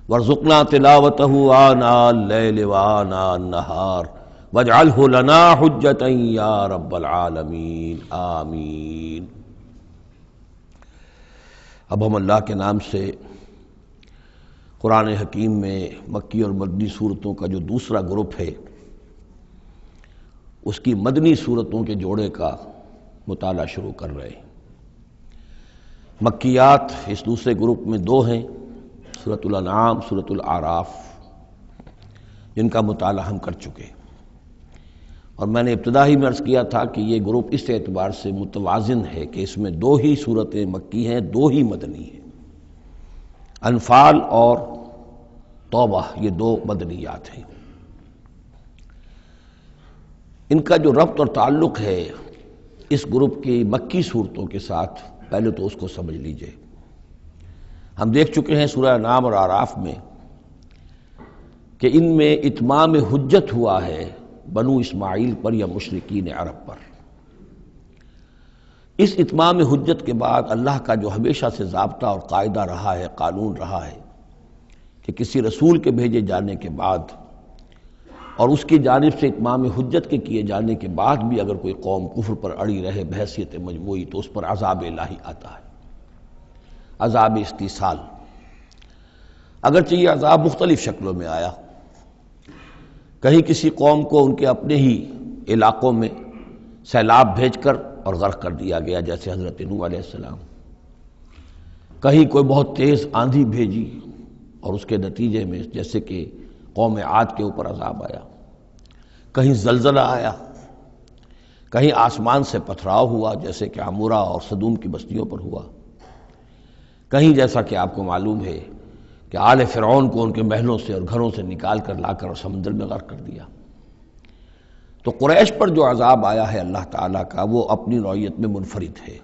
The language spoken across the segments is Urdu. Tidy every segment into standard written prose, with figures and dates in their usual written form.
وارزقنا تلاوته آناء اللیل وآناء النہار واجعلہ لنا حجتا یا رب العالمین آمین۔ اب ہم اللہ کے نام سے قرآن حکیم میں مکی اور مدنی صورتوں کا جو دوسرا گروپ ہے اس کی مدنی صورتوں کے جوڑے کا مطالعہ شروع کر رہے ہیں۔ مکیات اس دوسرے گروپ میں دو ہیں، سورۃ الانعام، سورۃ الاعراف، جن کا مطالعہ ہم کر چکے، اور میں نے ابتدا ہی میں عرض کیا تھا کہ یہ گروپ اس اعتبار سے متوازن ہے کہ اس میں دو ہی سورتیں مکی ہیں، دو ہی مدنی ہیں۔ انفال اور توبہ یہ دو مدنیات ہیں۔ ان کا جو ربط اور تعلق ہے اس گروپ کی مکی صورتوں کے ساتھ، پہلے تو اس کو سمجھ لیجئے۔ ہم دیکھ چکے ہیں سورہ انعام اور اعراف میں کہ ان میں اتمام حجت ہوا ہے بنو اسماعیل پر یا مشرکین عرب پر۔ اس اتمام حجت کے بعد اللہ کا جو ہمیشہ سے ضابطہ اور قاعدہ رہا ہے، قانون رہا ہے کہ کسی رسول کے بھیجے جانے کے بعد اور اس کی جانب سے اتمام حجت کے کیے جانے کے بعد بھی اگر کوئی قوم کفر پر اڑی رہے بحیثیت مجموعی تو اس پر عذاب الہی آتا ہے، عذاب استیصال۔ اگرچہ یہ عذاب مختلف شکلوں میں آیا، کہیں کسی قوم کو ان کے اپنے ہی علاقوں میں سیلاب بھیج کر اور غرق کر دیا گیا، جیسے حضرت نوح علیہ السلام۔ کہیں کوئی بہت تیز آندھی بھیجی اور اس کے نتیجے میں جیسے کہ قوم عاد کے اوپر عذاب آیا، کہیں زلزلہ آیا، کہیں آسمان سے پتھراؤ ہوا جیسے کہ عمورہ اور صدوم کی بستیوں پر ہوا، کہیں جیسا کہ آپ کو معلوم ہے کہ آل فرعون کو ان کے محلوں سے اور گھروں سے نکال کر لا کر اور سمندر میں غرق کر دیا۔ تو قریش پر جو عذاب آیا ہے اللہ تعالیٰ کا وہ اپنی نوعیت میں منفرد ہے،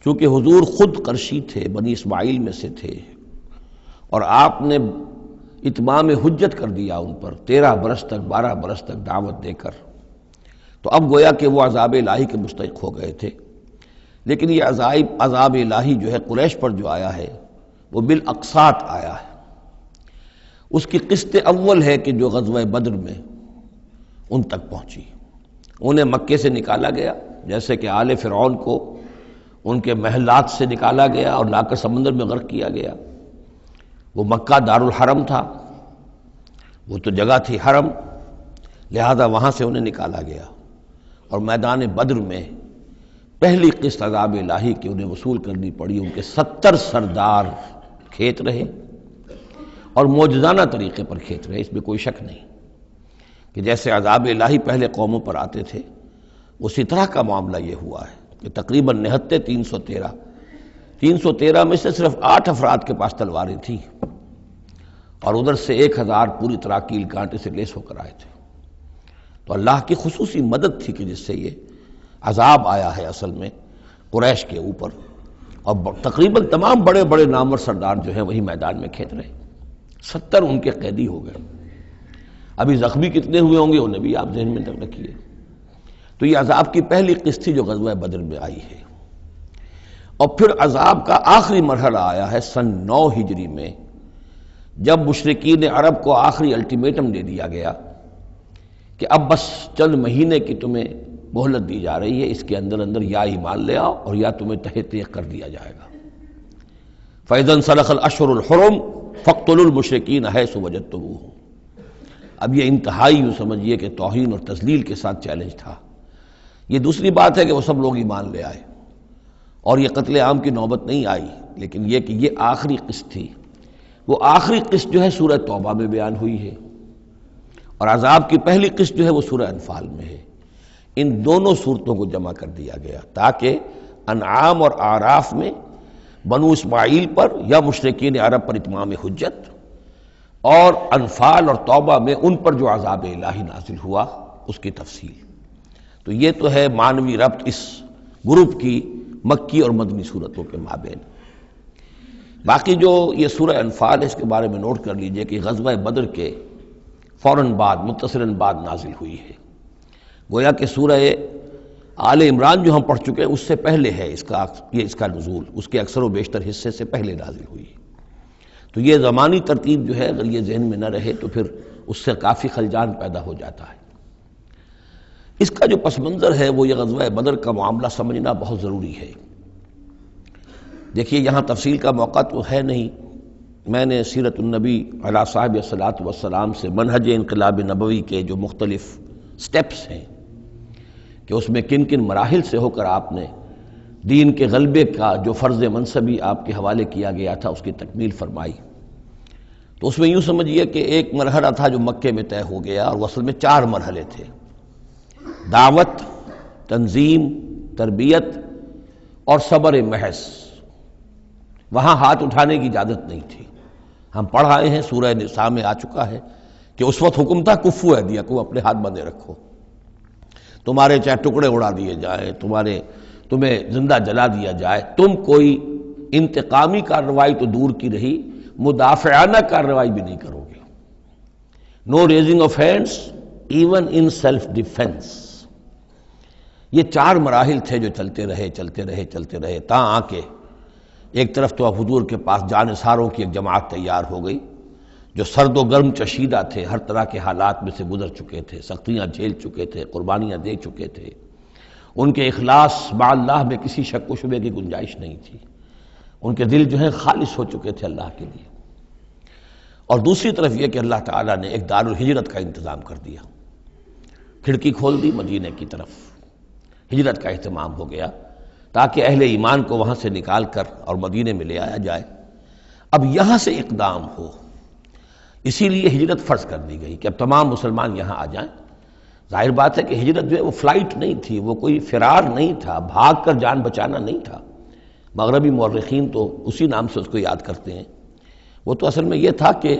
چونکہ حضور خود قرشی تھے، بنی اسماعیل میں سے تھے، اور آپ نے اتمام حجت کر دیا ان پر 13 برس تک 12 برس تک دعوت دے کر، تو اب گویا کہ وہ عذاب الہی کے مستحق ہو گئے تھے۔ لیکن یہ عذاب الہی جو ہے قریش پر جو آیا ہے وہ بالاقساط آیا ہے۔ اس کی قسط اول ہے کہ جو غزوہ بدر میں ان تک پہنچی، انہیں مکے سے نکالا گیا، جیسے کہ آل فرعون کو ان کے محلات سے نکالا گیا اور لا کر سمندر میں غرق کیا گیا۔ وہ مکہ دارالحرم تھا، وہ تو جگہ تھی حرم، لہذا وہاں سے انہیں نکالا گیا، اور میدان بدر میں پہلی قسط عذاب الہی کی انہیں وصول کرنی پڑی۔ ان کے 70 سردار کھیت رہے اور معجزانہ طریقے پر کھیت رہے، اس میں کوئی شک نہیں کہ جیسے عذاب الہی پہلے قوموں پر آتے تھے اسی طرح کا معاملہ یہ ہوا ہے کہ تقریباً نہتے 313 میں سے صرف 8 افراد کے پاس تلواریں تھیں، اور ادھر سے 1000 پوری طرح کیل کانٹے سے لیس ہو کر آئے تھے۔ تو اللہ کی خصوصی مدد تھی کہ جس سے یہ عذاب آیا ہے اصل میں قریش کے اوپر، اور تقریباً تمام بڑے بڑے نامور سردار جو ہیں وہی میدان میں کھیت رہے، 70 ان کے قیدی ہو گئے۔ ابھی زخمی کتنے ہوئے ہوں گے انہیں بھی آپ ذہن میں رکھیے۔ تو یہ عذاب کی پہلی قسط تھی جو غزوہ بدر میں آئی ہے، اور پھر عذاب کا آخری مرحلہ آیا ہے سن 9 ہجری میں، جب مشرکین عرب کو آخری الٹیمیٹم دے دیا گیا کہ اب بس چند مہینے کی تمہیں مہلت دی جا رہی ہے، اس کے اندر اندر یا ایمان لے آؤ اور یا تمہیں تہہ تیغ کر دیا جائے گا۔ فَإِذَا انسَلَخَ الْأَشْهُرُ الْحُرُمُ فَاقْتُلُوا الْمُشْرِكِينَ حَيْثُ وَجَدتُّمُوهُمْ۔ اب یہ انتہائی یوں سمجھیے کہ توہین اور تذلیل کے ساتھ چیلنج تھا۔ یہ دوسری بات ہے کہ وہ سب لوگ ایمان لے آئے اور یہ قتل عام کی نوبت نہیں آئی، لیکن یہ کہ یہ آخری قسط تھی۔ وہ آخری قسط جو ہے سورہ توبہ میں بیان ہوئی ہے، اور عذاب کی پہلی قسط جو ہے وہ سورہ انفال میں ہے۔ ان دونوں صورتوں کو جمع کر دیا گیا تاکہ انعام اور اعراف میں بنو اسماعیل پر یا مشرکین عرب پر اتمام حجت، اور انفال اور توبہ میں ان پر جو عذاب الہی نازل ہوا اس کی تفصیل۔ تو یہ تو ہے معنوی ربط اس گروپ کی مکی اور مدنی صورتوں کے مابین۔ باقی جو یہ سورہ انفال ہے اس کے بارے میں نوٹ کر لیجئے کہ غزوہ بدر کے فوراً بعد متصلاً بعد نازل ہوئی ہے، گویا کہ سورہ آل عمران جو ہم پڑھ چکے ہیں اس سے پہلے ہے اس کا نزول، اس کے اکثر و بیشتر حصے سے پہلے نازل ہوئی ہے۔ تو یہ زمانی ترتیب جو ہے اگر یہ ذہن میں نہ رہے تو پھر اس سے کافی خلجان پیدا ہو جاتا ہے۔ اس کا جو پس منظر ہے وہ یہ غزوہ بدر کا معاملہ سمجھنا بہت ضروری ہے۔ دیکھیے یہاں تفصیل کا موقع تو ہے نہیں، میں نے سیرت النبی علیہ صاحب الصلاۃ والسلام سے منہج انقلاب نبوی کے جو مختلف سٹیپس ہیں کہ اس میں کن کن مراحل سے ہو کر آپ نے دین کے غلبے کا جو فرض منصبی آپ کے حوالے کیا گیا تھا اس کی تکمیل فرمائی۔ تو اس میں یوں سمجھیے کہ ایک مرحلہ تھا جو مکے میں طے ہو گیا، اور وہ اصل میں 4 مرحلے تھے: دعوت، تنظیم، تربیت اور صبر محض۔ وہاں ہاتھ اٹھانے کی اجازت نہیں تھی۔ ہم پڑھ آئے ہیں، سورہ نساء میں آ چکا ہے کہ اس وقت حکم تھا کفو ایدیکم، اپنے ہاتھ بندھے رکھو، تمہارے چاہے ٹکڑے اڑا دیے جائیں، تمہیں زندہ جلا دیا جائے، تم کوئی انتقامی کارروائی تو دور کی رہی، مدافعانہ کارروائی بھی نہیں کرو گے۔ No raising of hands even in self defence. یہ 4 مراحل تھے جو چلتے رہے تاں آ کے ایک طرف تو حضور کے پاس جانثاروں کی ایک جماعت تیار ہو گئی جو سرد و گرم چشیدہ تھے، ہر طرح کے حالات میں سے گزر چکے تھے، سختیاں جھیل چکے تھے، قربانیاں دے چکے تھے، ان کے اخلاص مع اللہ میں کسی شک و شبے کی گنجائش نہیں تھی، ان کے دل جو ہیں خالص ہو چکے تھے اللہ کے لیے۔ اور دوسری طرف یہ کہ اللہ تعالیٰ نے ایک دار الہجرت کا انتظام کر دیا، کھڑکی کھول دی مدینہ کی طرف، ہجرت کا اہتمام ہو گیا تاکہ اہل ایمان کو وہاں سے نکال کر اور مدینے میں لے آیا جائے۔ اب یہاں سے اقدام ہو، اسی لیے ہجرت فرض کر دی گئی کہ اب تمام مسلمان یہاں آ جائیں۔ ظاہر بات ہے کہ ہجرت جو ہے وہ فلائٹ نہیں تھی، وہ کوئی فرار نہیں تھا، بھاگ کر جان بچانا نہیں تھا۔ مغربی مورخین تو اسی نام سے اس کو یاد کرتے ہیں۔ وہ تو اصل میں یہ تھا کہ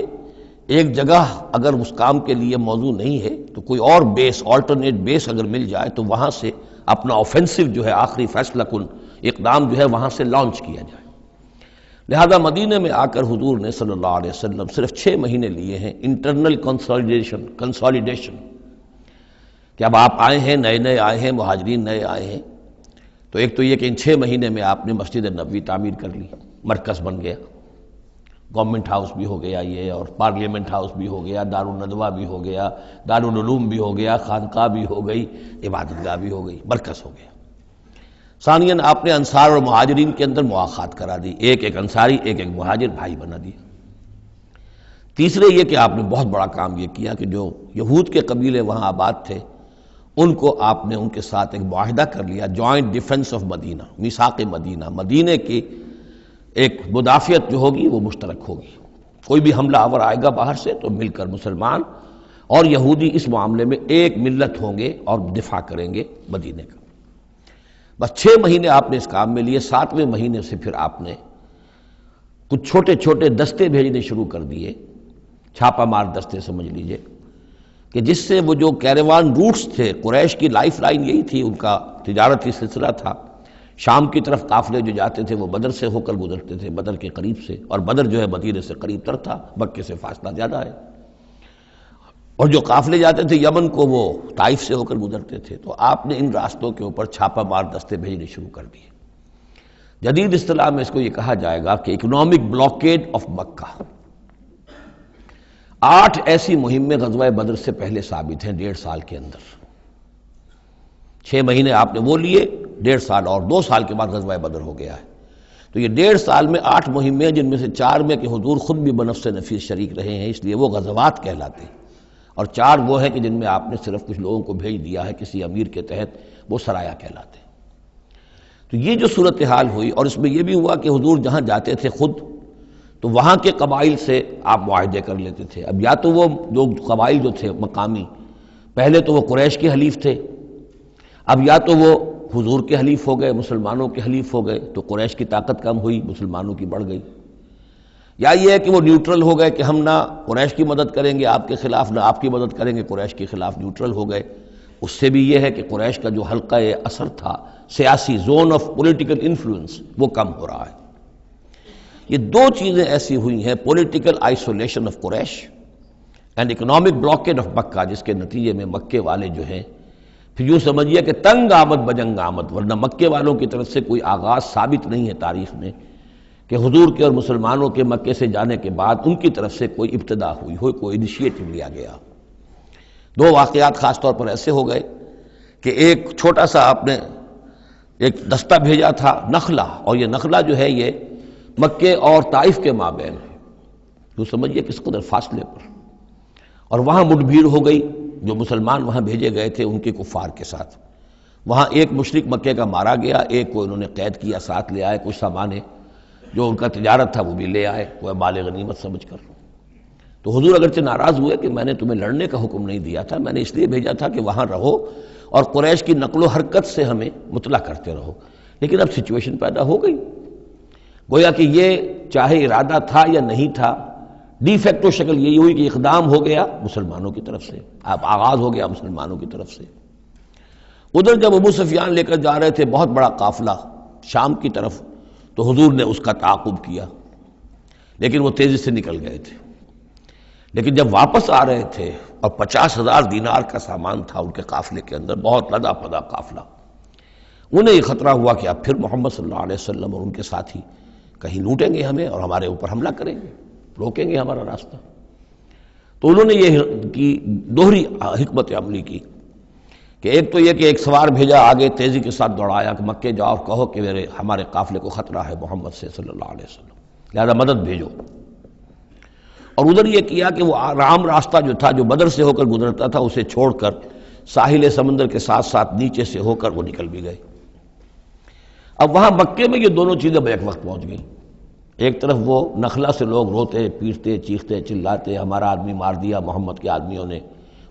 ایک جگہ اگر اس کام کے لیے موضوع نہیں ہے تو کوئی اور بیس، آلٹرنیٹ بیس اگر مل جائے تو وہاں سے اپنا آفینسو جو ہے، آخری فیصلہ کن اقدام جو ہے وہاں سے لانچ کیا جائے۔ لہذا مدینہ میں آ کر حضور نے صلی اللہ علیہ وسلم صرف 6 مہینے لیے ہیں انٹرنل کنسالیڈیشن، کہ اب آپ آئے ہیں، نئے آئے ہیں، مہاجرین نئے آئے ہیں، تو ایک تو یہ کہ ان 6 مہینے میں آپ نے مسجد نبوی تعمیر کر لی، مرکز بن گیا، گورنمنٹ ہاؤس بھی ہو گیا یہ، اور پارلیمنٹ ہاؤس بھی ہو گیا، دارالندوہ بھی ہو گیا، دارالعلوم بھی ہو گیا، خانقاہ بھی ہو گئی، عبادت گاہ بھی ہو گئی، مرکز ہو گیا۔ ثانیاً آپ نے انصار اور مہاجرین کے اندر مواخات کرا دی، ایک انصاری ایک مہاجر بھائی بنا دیا۔ تیسرے یہ کہ آپ نے بہت بڑا کام یہ کیا کہ جو یہود کے قبیلے وہاں آباد تھے ان کو آپ نے ان کے ساتھ ایک معاہدہ کر لیا، جوائنٹ ڈیفنس آف مدینہ، میثاق مدینہ، مدینہ کی ایک مدافعت جو ہوگی وہ مشترک ہوگی۔ کوئی بھی حملہ آور آئے گا باہر سے تو مل کر مسلمان اور یہودی اس معاملے میں ایک ملت ہوں گے اور دفاع کریں گے مدینہ کا۔ بس 6 مہینے آپ نے اس کام میں لیے۔ 7ویں مہینے سے پھر آپ نے کچھ چھوٹے چھوٹے دستے بھیجنے شروع کر دیے، چھاپا مار دستے سمجھ لیجئے، کہ جس سے وہ جو کیروان روٹس تھے، قریش کی لائف لائن یہی تھی، ان کا تجارتی سلسلہ تھا، شام کی طرف قافلے جو جاتے تھے وہ بدر سے ہو کر گزرتے تھے، بدر کے قریب سے، اور بدر جو ہے مدینے سے قریب تر تھا، مکے سے فاصلہ زیادہ ہے، اور جو قافلے جاتے تھے یمن کو وہ طائف سے ہو کر گزرتے تھے۔ تو آپ نے ان راستوں کے اوپر چھاپا مار دستے بھیجنے شروع کر دیے۔ جدید اصطلاح میں اس کو یہ کہا جائے گا کہ اکنامک بلاکیڈ آف مکہ۔ 8 ایسی مہمیں غزوہ بدر سے پہلے ثابت ہیں 1.5 سال کے اندر۔ 6 مہینے آپ نے وہ لیے، 1.5 سال اور 2 سال کے بعد غزوہ بدر ہو گیا ہے۔ تو یہ 1.5 سال میں 8 مہمیں ہیں، جن میں سے 4 میں کہ حضور خود بھی بنفس نفیس شریک رہے ہیں، اس لیے وہ غزوات کہلاتے ہیں، اور 4 وہ ہیں کہ جن میں آپ نے صرف کچھ لوگوں کو بھیج دیا ہے کسی امیر کے تحت، وہ سرایا کہلاتے ہیں۔ تو یہ جو صورتحال ہوئی، اور اس میں یہ بھی ہوا کہ حضور جہاں جاتے تھے خود تو وہاں کے قبائل سے آپ معاہدے کر لیتے تھے۔ اب یا تو وہ جو قبائل جو تھے مقامی، پہلے تو وہ قریش کے حلیف تھے، اب یا تو وہ حضور کے حلیف ہو گئے، مسلمانوں کے حلیف ہو گئے، تو قریش کی طاقت کم ہوئی، مسلمانوں کی بڑھ گئی، یا یہ ہے کہ وہ نیوٹرل ہو گئے کہ ہم نہ قریش کی مدد کریں گے آپ کے خلاف، نہ آپ کی مدد کریں گے قریش کے خلاف، نیوٹرل ہو گئے۔ اس سے بھی یہ ہے کہ قریش کا جو حلقہ اثر تھا، سیاسی زون آف پولیٹیکل انفلوئنس، وہ کم ہو رہا ہے۔ یہ 2 چیزیں ایسی ہوئی ہیں، political isolation of Quraysh and economic blockade of Makkah, جس کے نتیجے میں مکے والے جو ہیں پھر یوں سمجھیے کہ تنگ آمد بجنگ آمد، ورنہ مکے والوں کی طرف سے کوئی آغاز ثابت نہیں ہے تاریخ میں کہ حضور کے اور مسلمانوں کے مکے سے جانے کے بعد ان کی طرف سے کوئی ابتدا ہوئی ہو، کوئی انیشیٹو لیا گیا۔ دو واقعات خاص طور پر ایسے ہو گئے کہ ایک چھوٹا سا آپ نے ایک دستہ بھیجا تھا نخلا، اور یہ نخلا جو ہے یہ مکے اور طائف کے مابین ہے، تو سمجھیے کس قدر فاصلے پر، اور وہاں مٹ بھیڑ ہو گئی۔ جو مسلمان وہاں بھیجے گئے تھے ان کے کفار کے ساتھ، وہاں ایک مشرک مکے کا مارا گیا، ایک کو انہوں نے قید کیا، ساتھ لے آئے، کچھ سامان جو ان کا تجارت تھا وہ بھی لے آئے، وہ مال غنیمت سمجھ کر۔ تو حضور اگرچہ ناراض ہوئے کہ میں نے تمہیں لڑنے کا حکم نہیں دیا تھا، میں نے اس لیے بھیجا تھا کہ وہاں رہو اور قریش کی نقل و حرکت سے ہمیں مطلع کرتے رہو، لیکن اب سچویشن پیدا ہو گئی، گویا کہ یہ چاہے ارادہ تھا یا نہیں تھا، ڈی فیکٹو شکل یہی ہوئی کہ اقدام ہو گیا مسلمانوں کی طرف سے، اب آغاز ہو گیا مسلمانوں کی طرف سے۔ ادھر جب ابو سفیان لے کر جا رہے تھے بہت بڑا قافلہ شام کی طرف، تو حضور نے اس کا تعاقب کیا، لیکن وہ تیزی سے نکل گئے تھے۔ لیکن جب واپس آ رہے تھے اور 50,000 دینار کا سامان تھا ان کے قافلے کے اندر، بہت لدا پدا قافلہ، انہیں یہ خطرہ ہوا کہ اب پھر محمد صلی اللہ علیہ وسلم اور ان کے ساتھی کہیں لوٹیں گے ہمیں اور ہمارے اوپر حملہ کریں گے، روکیں گے ہمارا راستہ۔ تو انہوں نے یہ کی دوہری حکمت عملی کی کہ ایک تو یہ کہ ایک سوار بھیجا آگے تیزی کے ساتھ دوڑایا کہ مکے جاؤ اور کہو کہ ہمارے قافلے کو خطرہ ہے محمد سے صلی اللہ علیہ وسلم، لہذا مدد بھیجو۔ اور ادھر یہ کیا کہ وہ عام راستہ جو تھا جو بدر سے ہو کر گزرتا تھا اسے چھوڑ کر ساحل سمندر کے ساتھ ساتھ نیچے سے ہو کر وہ نکل بھی گئے۔ اب وہاں مکے میں یہ دونوں چیزیں بیک وقت پہنچ گئیں، ایک طرف وہ نخلا سے لوگ روتے پیٹتے چیختے چلاتے ہمارا آدمی مار دیا محمد کے آدمیوں نے،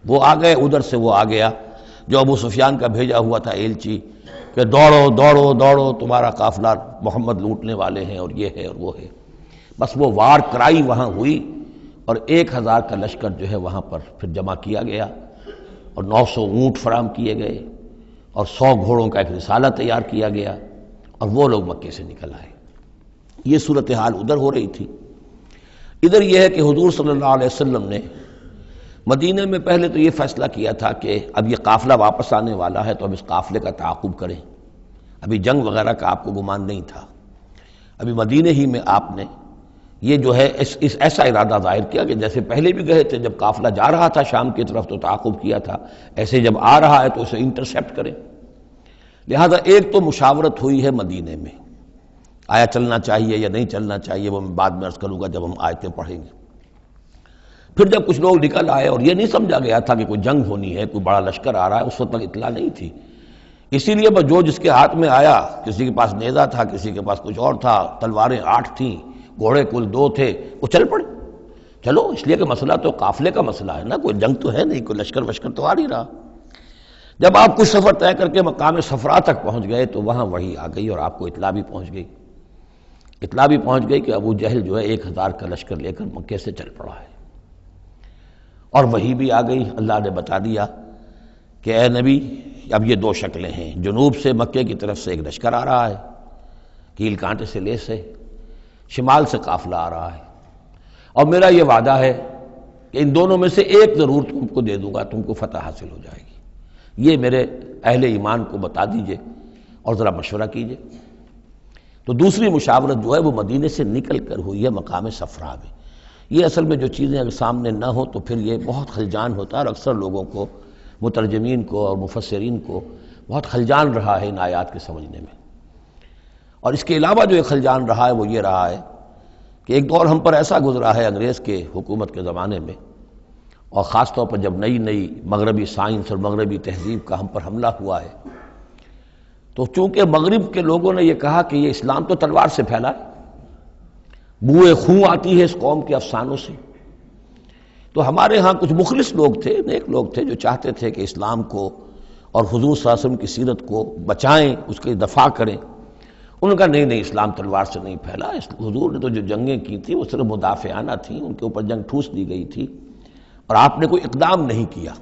وہ آ گئے، ادھر سے وہ آ گیا جو ابو سفیان کا بھیجا ہوا تھا ایلچی کہ دوڑو دوڑو دوڑو تمہارا قافلہ محمد لوٹنے والے ہیں اور یہ ہے اور وہ ہے۔ بس وہ وار کرائی وہاں ہوئی اور 1,000 کا لشکر جو ہے وہاں پر پھر جمع کیا گیا اور 900 اونٹ فراہم کیے گئے اور 100 گھوڑوں کا ایک رسالہ تیار کیا گیا اور وہ لوگ مکے سے نکل آئے۔ یہ صورتحال ادھر ہو رہی تھی۔ ادھر یہ ہے کہ حضور صلی اللہ علیہ وسلم نے مدینہ میں پہلے تو یہ فیصلہ کیا تھا کہ اب یہ قافلہ واپس آنے والا ہے تو اب اس قافلے کا تعاقب کریں، ابھی جنگ وغیرہ کا آپ کو گمان نہیں تھا، ابھی مدینہ ہی میں آپ نے یہ جو ہے اس ایسا ارادہ ظاہر کیا کہ جیسے پہلے بھی گئے تھے جب قافلہ جا رہا تھا شام کی طرف تو تعاقب کیا تھا، ایسے جب آ رہا ہے تو اسے انٹرسیپٹ کریں۔ لہذا ایک تو مشاورت ہوئی ہے مدینہ میں، آیا چلنا چاہیے یا نہیں چلنا چاہیے وہ میں بعد میں عرض کروں گا جب ہم آیتیں پڑھیں گے۔ پھر جب کچھ لوگ نکل آئے اور یہ نہیں سمجھا گیا تھا کہ کوئی جنگ ہونی ہے، کوئی بڑا لشکر آ رہا ہے، اس وقت تک اطلاع نہیں تھی، اسی لیے بس جو جس کے ہاتھ میں آیا، کسی کے پاس نیزہ تھا، کسی کے پاس کچھ اور تھا، تلواریں 8 تھیں، گھوڑے کل 2 تھے، وہ چل پڑے۔ چلو اس لیے کہ مسئلہ تو قافلے کا مسئلہ ہے نا، کوئی جنگ تو ہے نہیں، کوئی لشکر وشکر تو آ نہیں رہا۔ جب آپ کچھ سفر طے کر کے مقام صفرا تک پہنچ گئے تو وہاں وحی آ گئی اور آپ کو اطلاع بھی پہنچ گئی، اطلاع بھی پہنچ گئی کہ ابو جہل جو ہے 1,000 کا لشکر لے کر مکے سے چل پڑا ہے، اور وحی بھی آ گئی، اللہ نے بتا دیا کہ اے نبی اب یہ 2 شکلیں ہیں، جنوب سے مکے کی طرف سے ایک لشکر آ رہا ہے کیل کانٹے سے لیس ہے، شمال سے قافلہ آ رہا ہے، اور میرا یہ وعدہ ہے کہ ان دونوں میں سے ایک ضرور تم کو دے دوں گا، تم کو فتح حاصل ہو جائے گی، یہ میرے اہل ایمان کو بتا دیجئے اور ذرا مشورہ کیجئے۔ تو دوسری مشاورت جو ہے وہ مدینے سے نکل کر ہوئی ہے مقام صفرا میں۔ یہ اصل میں جو چیزیں اگر سامنے نہ ہوں تو پھر یہ بہت خلجان ہوتا ہے، اور اکثر لوگوں کو، مترجمین کو اور مفسرین کو بہت خلجان رہا ہے ان آیات کے سمجھنے میں۔ اور اس کے علاوہ جو ایک خلجان رہا ہے وہ یہ رہا ہے کہ ایک دور ہم پر ایسا گزرا ہے انگریز کے حکومت کے زمانے میں، اور خاص طور پر جب نئی نئی مغربی سائنس اور مغربی تہذیب کا ہم پر حملہ ہوا ہے، تو چونکہ مغرب کے لوگوں نے یہ کہا کہ یہ اسلام تو تلوار سے پھیلا ہے، بوئے خون آتی ہے اس قوم کے افسانوں سے، تو ہمارے ہاں کچھ مخلص لوگ تھے، نیک لوگ تھے جو چاہتے تھے کہ اسلام کو اور حضور صلی اللہ علیہ وسلم کی سیرت کو بچائیں، اس کی دفاع کریں۔ انہوں نے کہا نہیں اسلام تلوار سے نہیں پھیلا، حضور نے تو جو جنگیں کی تھیں وہ صرف مدافعانہ تھیں، ان کے اوپر جنگ ٹھوس دی گئی تھی اور آپ نے کوئی اقدام نہیں کیا۔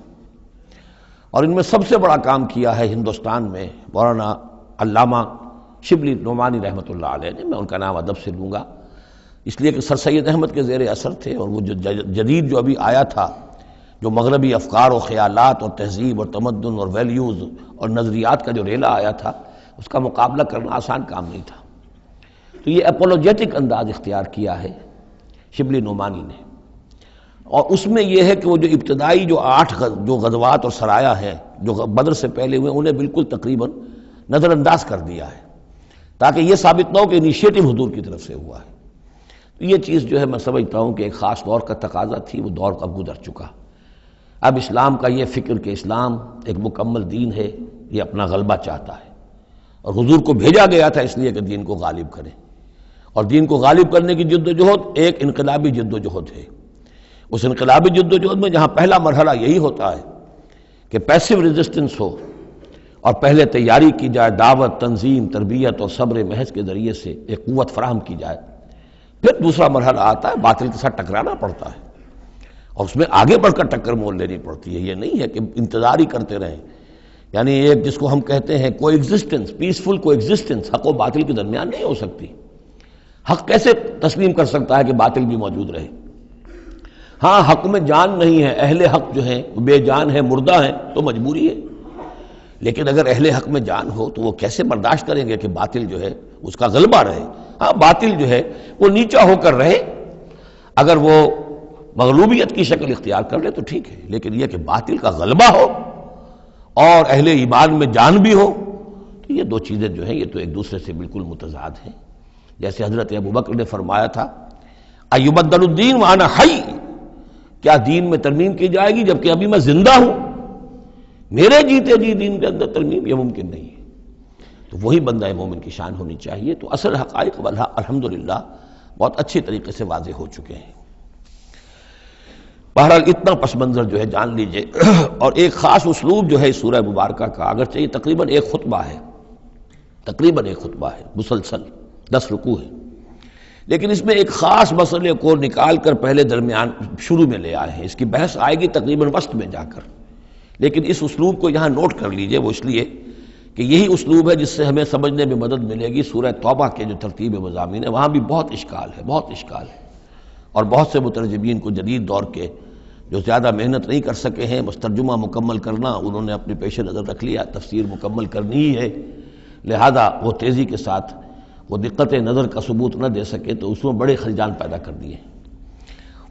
اور ان میں سب سے بڑا کام کیا ہے ہندوستان میں مولانا علامہ شبلی نعمانی رحمۃ اللہ علیہ نے، میں ان کا نام ادب سے لوں گا اس لیے کہ سر سید احمد کے زیر اثر تھے، اور وہ جو جدید جو ابھی آیا تھا، جو مغربی افکار و خیالات اور تہذیب اور تمدن اور ویلیوز اور نظریات کا جو ریلا آیا تھا، اس کا مقابلہ کرنا آسان کام نہیں تھا۔ تو یہ اپولوجیٹک انداز اختیار کیا ہے شبلی نعمانی نے، اور اس میں یہ ہے کہ وہ جو ابتدائی جو 8 جو غزوات اور سرایا ہیں جو بدر سے پہلے ہوئے انہیں بالکل تقریباً نظر انداز کر دیا ہے، تاکہ یہ ثابت نہ ہو کہ انیشیٹو حضور کی طرف سے ہوا ہے۔ تو یہ چیز جو ہے میں سمجھتا ہوں کہ ایک خاص دور کا تقاضا تھی، وہ دور اب گزر چکا۔ اب اسلام کا یہ فکر کہ اسلام ایک مکمل دین ہے، یہ اپنا غلبہ چاہتا ہے، اور حضور کو بھیجا گیا تھا اس لیے کہ دین کو غالب کرے، اور دین کو غالب کرنے کی جد و جہد ایک انقلابی جد و جہد ہے۔ اس انقلابی جد و جہد میں جہاں پہلا مرحلہ یہی ہوتا ہے کہ پیسو ریزسٹنس ہو، اور پہلے تیاری کی جائے، دعوت، تنظیم، تربیت اور صبر محض کے ذریعے سے ایک قوت فراہم کی جائے، پھر دوسرا مرحلہ آتا ہے باطل کے ساتھ ٹکرانا پڑتا ہے، اور اس میں آگے بڑھ کر ٹکر مول لینی پڑتی ہے۔ یہ نہیں ہے کہ انتظار ہی کرتے رہیں، یعنی ایک جس کو ہم کہتے ہیں کو ایگزسٹنس، پیسفل کو ایگزسٹنس حق و باطل کے درمیان نہیں ہو سکتی۔ حق کیسے تسلیم کر سکتا ہے کہ باطل بھی موجود رہے؟ ہاں حق میں جان نہیں ہے، اہل حق جو ہیں بے جان ہیں، مردہ ہیں، تو مجبوری ہے، لیکن اگر اہل حق میں جان ہو تو وہ کیسے برداشت کریں گے کہ باطل جو ہے اس کا غلبہ رہے؟ ہاں باطل جو ہے وہ نیچا ہو کر رہے، اگر وہ مغلوبیت کی شکل اختیار کر لے تو ٹھیک ہے، لیکن یہ کہ باطل کا غلبہ ہو اور اہل ایمان میں جان بھی ہو، تو یہ دو چیزیں جو ہیں یہ تو ایک دوسرے سے بالکل متضاد ہیں۔ جیسے حضرت ابوبکر نے فرمایا تھا ایبدل الدین وانا حی، کیا دین میں ترمیم کی جائے گی جبکہ ابھی میں زندہ ہوں؟ میرے جیتے جی دین کے اندر ترمیم، یہ ممکن نہیں ہے۔ تو وہی بندہ مومن کی شان ہونی چاہیے۔ تو اصل حقائق الحمدللہ بہت اچھی طریقے سے واضح ہو چکے ہیں۔ بہرحال اتنا پس منظر جو ہے جان لیجئے، اور ایک خاص اسلوب جو ہے اس سورہ مبارکہ کا، اگرچہ یہ تقریباً ایک خطبہ ہے مسلسل 10 رکوع ہے، لیکن اس میں ایک خاص مسئلے کو نکال کر پہلے درمیان شروع میں لے آئے ہیں۔ اس کی بحث آئے گی تقریباً وسط میں جا کر، لیکن اس اسلوب کو یہاں نوٹ کر لیجئے، وہ اس لیے کہ یہی اسلوب ہے جس سے ہمیں سمجھنے میں مدد ملے گی۔ سورہ توبہ کے جو ترتیب مضامین ہے وہاں بھی بہت اشکال ہے، اور بہت سے مترجمین کو جدید دور کے جو زیادہ محنت نہیں کر سکے ہیں بس ترجمہ مکمل کرنا انہوں نے اپنے پیش نظر رکھ لیا، تفسیر مکمل کرنی ہی ہے، لہذا وہ تیزی کے ساتھ وہ دقت نظر کا ثبوت نہ دے سکے تو اس میں بڑے خلجان پیدا کر دیے۔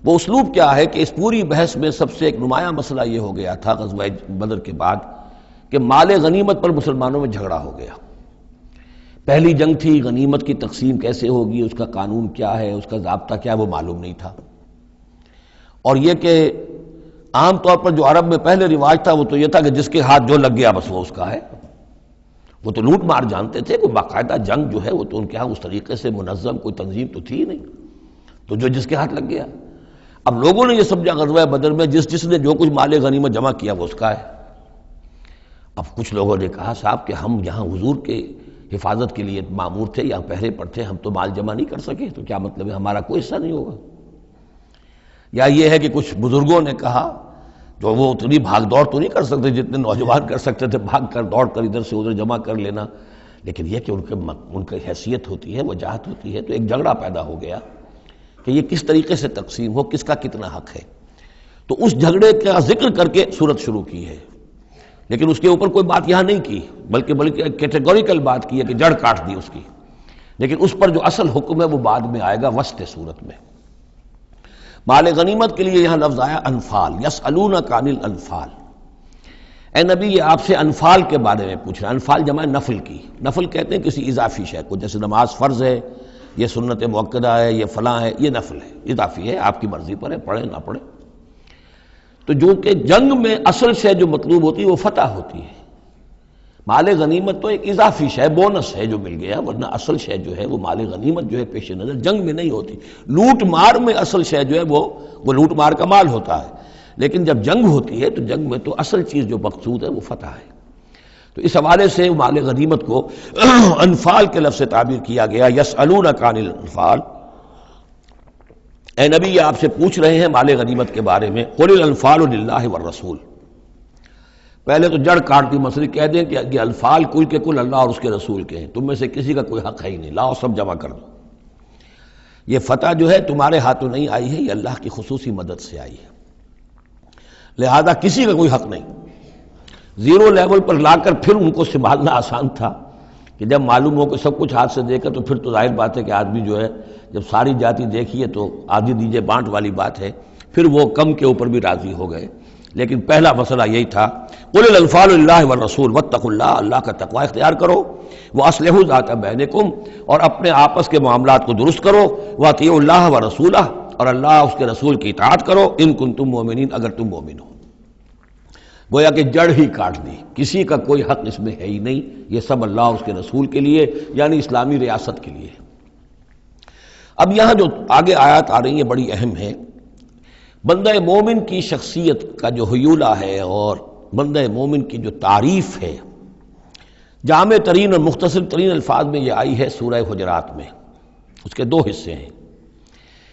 وہ اسلوب کیا ہے کہ اس پوری بحث میں سب سے ایک نمایاں مسئلہ یہ ہو گیا تھا غزوہ بدر کے بعد کہ مال غنیمت پر مسلمانوں میں جھگڑا ہو گیا۔ پہلی جنگ تھی، غنیمت کی تقسیم کیسے ہوگی، اس کا قانون کیا ہے، اس کا ضابطہ کیا ہے، وہ معلوم نہیں تھا۔ اور یہ کہ عام طور پر جو عرب میں پہلے رواج تھا وہ تو یہ تھا کہ جس کے ہاتھ جو لگ گیا بس وہ اس کا ہے۔ وہ تو لوٹ مار جانتے تھے، کوئی باقاعدہ جنگ جو ہے وہ تو ان کے ہاں اس طریقے سے منظم کوئی تنظیم تو تھی ہی نہیں، تو جو جس کے ہاتھ لگ گیا۔ اب لوگوں نے یہ سمجھا غزوہ بدر میں جس نے جو کچھ مال غنیمت جمع کیا وہ اس کا ہے۔ اب کچھ لوگوں نے کہا صاحب کہ ہم یہاں حضور کے حفاظت کے لیے مامور تھے، یہاں پہرے پر تھے، ہم تو مال جمع نہیں کر سکے، تو کیا مطلب ہے ہمارا کوئی حصہ نہیں ہوگا؟ یا یہ ہے کہ کچھ بزرگوں نے کہا جو وہ اتنی بھاگ دوڑ تو نہیں کر سکتے جتنے نوجوان کر سکتے تھے، بھاگ کر دوڑ کر ادھر سے ادھر جمع کر لینا، لیکن یہ کہ ان کی حیثیت ہوتی ہے، وجاہت ہوتی ہے، تو ایک جھگڑا پیدا ہو گیا کہ یہ کس طریقے سے تقسیم ہو، کس کا کتنا حق ہے۔ تو اس جھگڑے کا ذکر کر کے سورت شروع کی ہے، لیکن اس کے اوپر کوئی بات یہاں نہیں کی، بلکہ کیٹیگوریکل بات کی ہے کہ جڑ کاٹ دی اس کی، لیکن اس پر جو اصل حکم ہے وہ بعد میں آئے گا وسط سورت میں۔ مال غنیمت کے لیے یہاں لفظ آیا انفال، یسألونک عن الانفال۔ اے نبی یہ آپ سے انفال کے بارے میں پوچھ رہا ہے۔ انفال جمع نفل کی، نفل کہتے ہیں کسی اضافی شے کو، جیسے نماز فرض ہے، یہ سنت مؤکدہ ہے، یہ فلاں ہے، یہ نفل ہے، اضافی ہے، آپ کی مرضی پر ہے، پڑھیں نہ پڑھیں۔ تو جو کہ جنگ میں اصل شے جو مطلوب ہوتی ہے وہ فتح ہوتی ہے، مال غنیمت تو ایک اضافی شے، بونس ہے جو مل گیا، ورنہ اصل شے جو ہے وہ مال غنیمت جو ہے پیش نظر جنگ میں نہیں ہوتی۔ لوٹ مار میں اصل شے جو ہے وہ لوٹ مار کا مال ہوتا ہے، لیکن جب جنگ ہوتی ہے تو جنگ میں تو اصل چیز جو مقصود ہے وہ فتح ہے۔ تو اس حوالے سے مال غنیمت کو انفال کے لفظ سے تعبیر کیا گیا، یسألونک عن الانفال۔ اے نبی یہ آپ سے پوچھ رہے ہیں مال غنیمت کے بارے میں، قل الانفال للہ والرسول۔ پہلے تو جڑ کاٹ دی مسئلے، کہہ دیں کہ یہ انفال کل کے کل اللہ اور اس کے رسول کے ہیں، تم میں سے کسی کا کوئی حق ہے ہی نہیں، لاؤ سب جمع کر دو۔ یہ فتح جو ہے تمہارے ہاتھوں نہیں آئی ہے، یہ اللہ کی خصوصی مدد سے آئی ہے، لہذا کسی کا کوئی حق نہیں۔ زیرو لیول پر لا کر پھر ان کو سنبھالنا آسان تھا، کہ جب معلوم ہو کہ سب کچھ ہاتھ سے دے کر، تو پھر تو ظاہر بات ہے کہ آدمی جو ہے جب ساری جاتی دیکھیے تو آدھی دیجیے بانٹ والی بات ہے، پھر وہ کم کے اوپر بھی راضی ہو گئے۔ لیکن پہلا مسئلہ یہی تھا، قل الانفال للہ والرسول واتقوا اللہ، اللہ کا تقوی اختیار کرو، واصلحوا ذات بینکم، اور اپنے آپس کے معاملات کو درست کرو، واطیعوا اللہ ورسولہ، اور اللہ اس کے رسول کی اطاعت کرو، ان کنتم مؤمنین، اگر تم مومن ہو۔ گویا کہ جڑ ہی کاٹ دی، کسی کا کوئی حق اس میں ہے ہی نہیں، یہ سب اللہ اس کے رسول کے لیے، یعنی اسلامی ریاست کے لیے۔ اب یہاں جو آگے آیات آ رہی ہیں بڑی اہم ہیں۔ بندہ مومن کی شخصیت کا جو حیولہ ہے اور بندہ مومن کی جو تعریف ہے، جامع ترین اور مختصر ترین الفاظ میں یہ آئی ہے سورہ حجرات میں۔ اس کے دو حصے ہیں،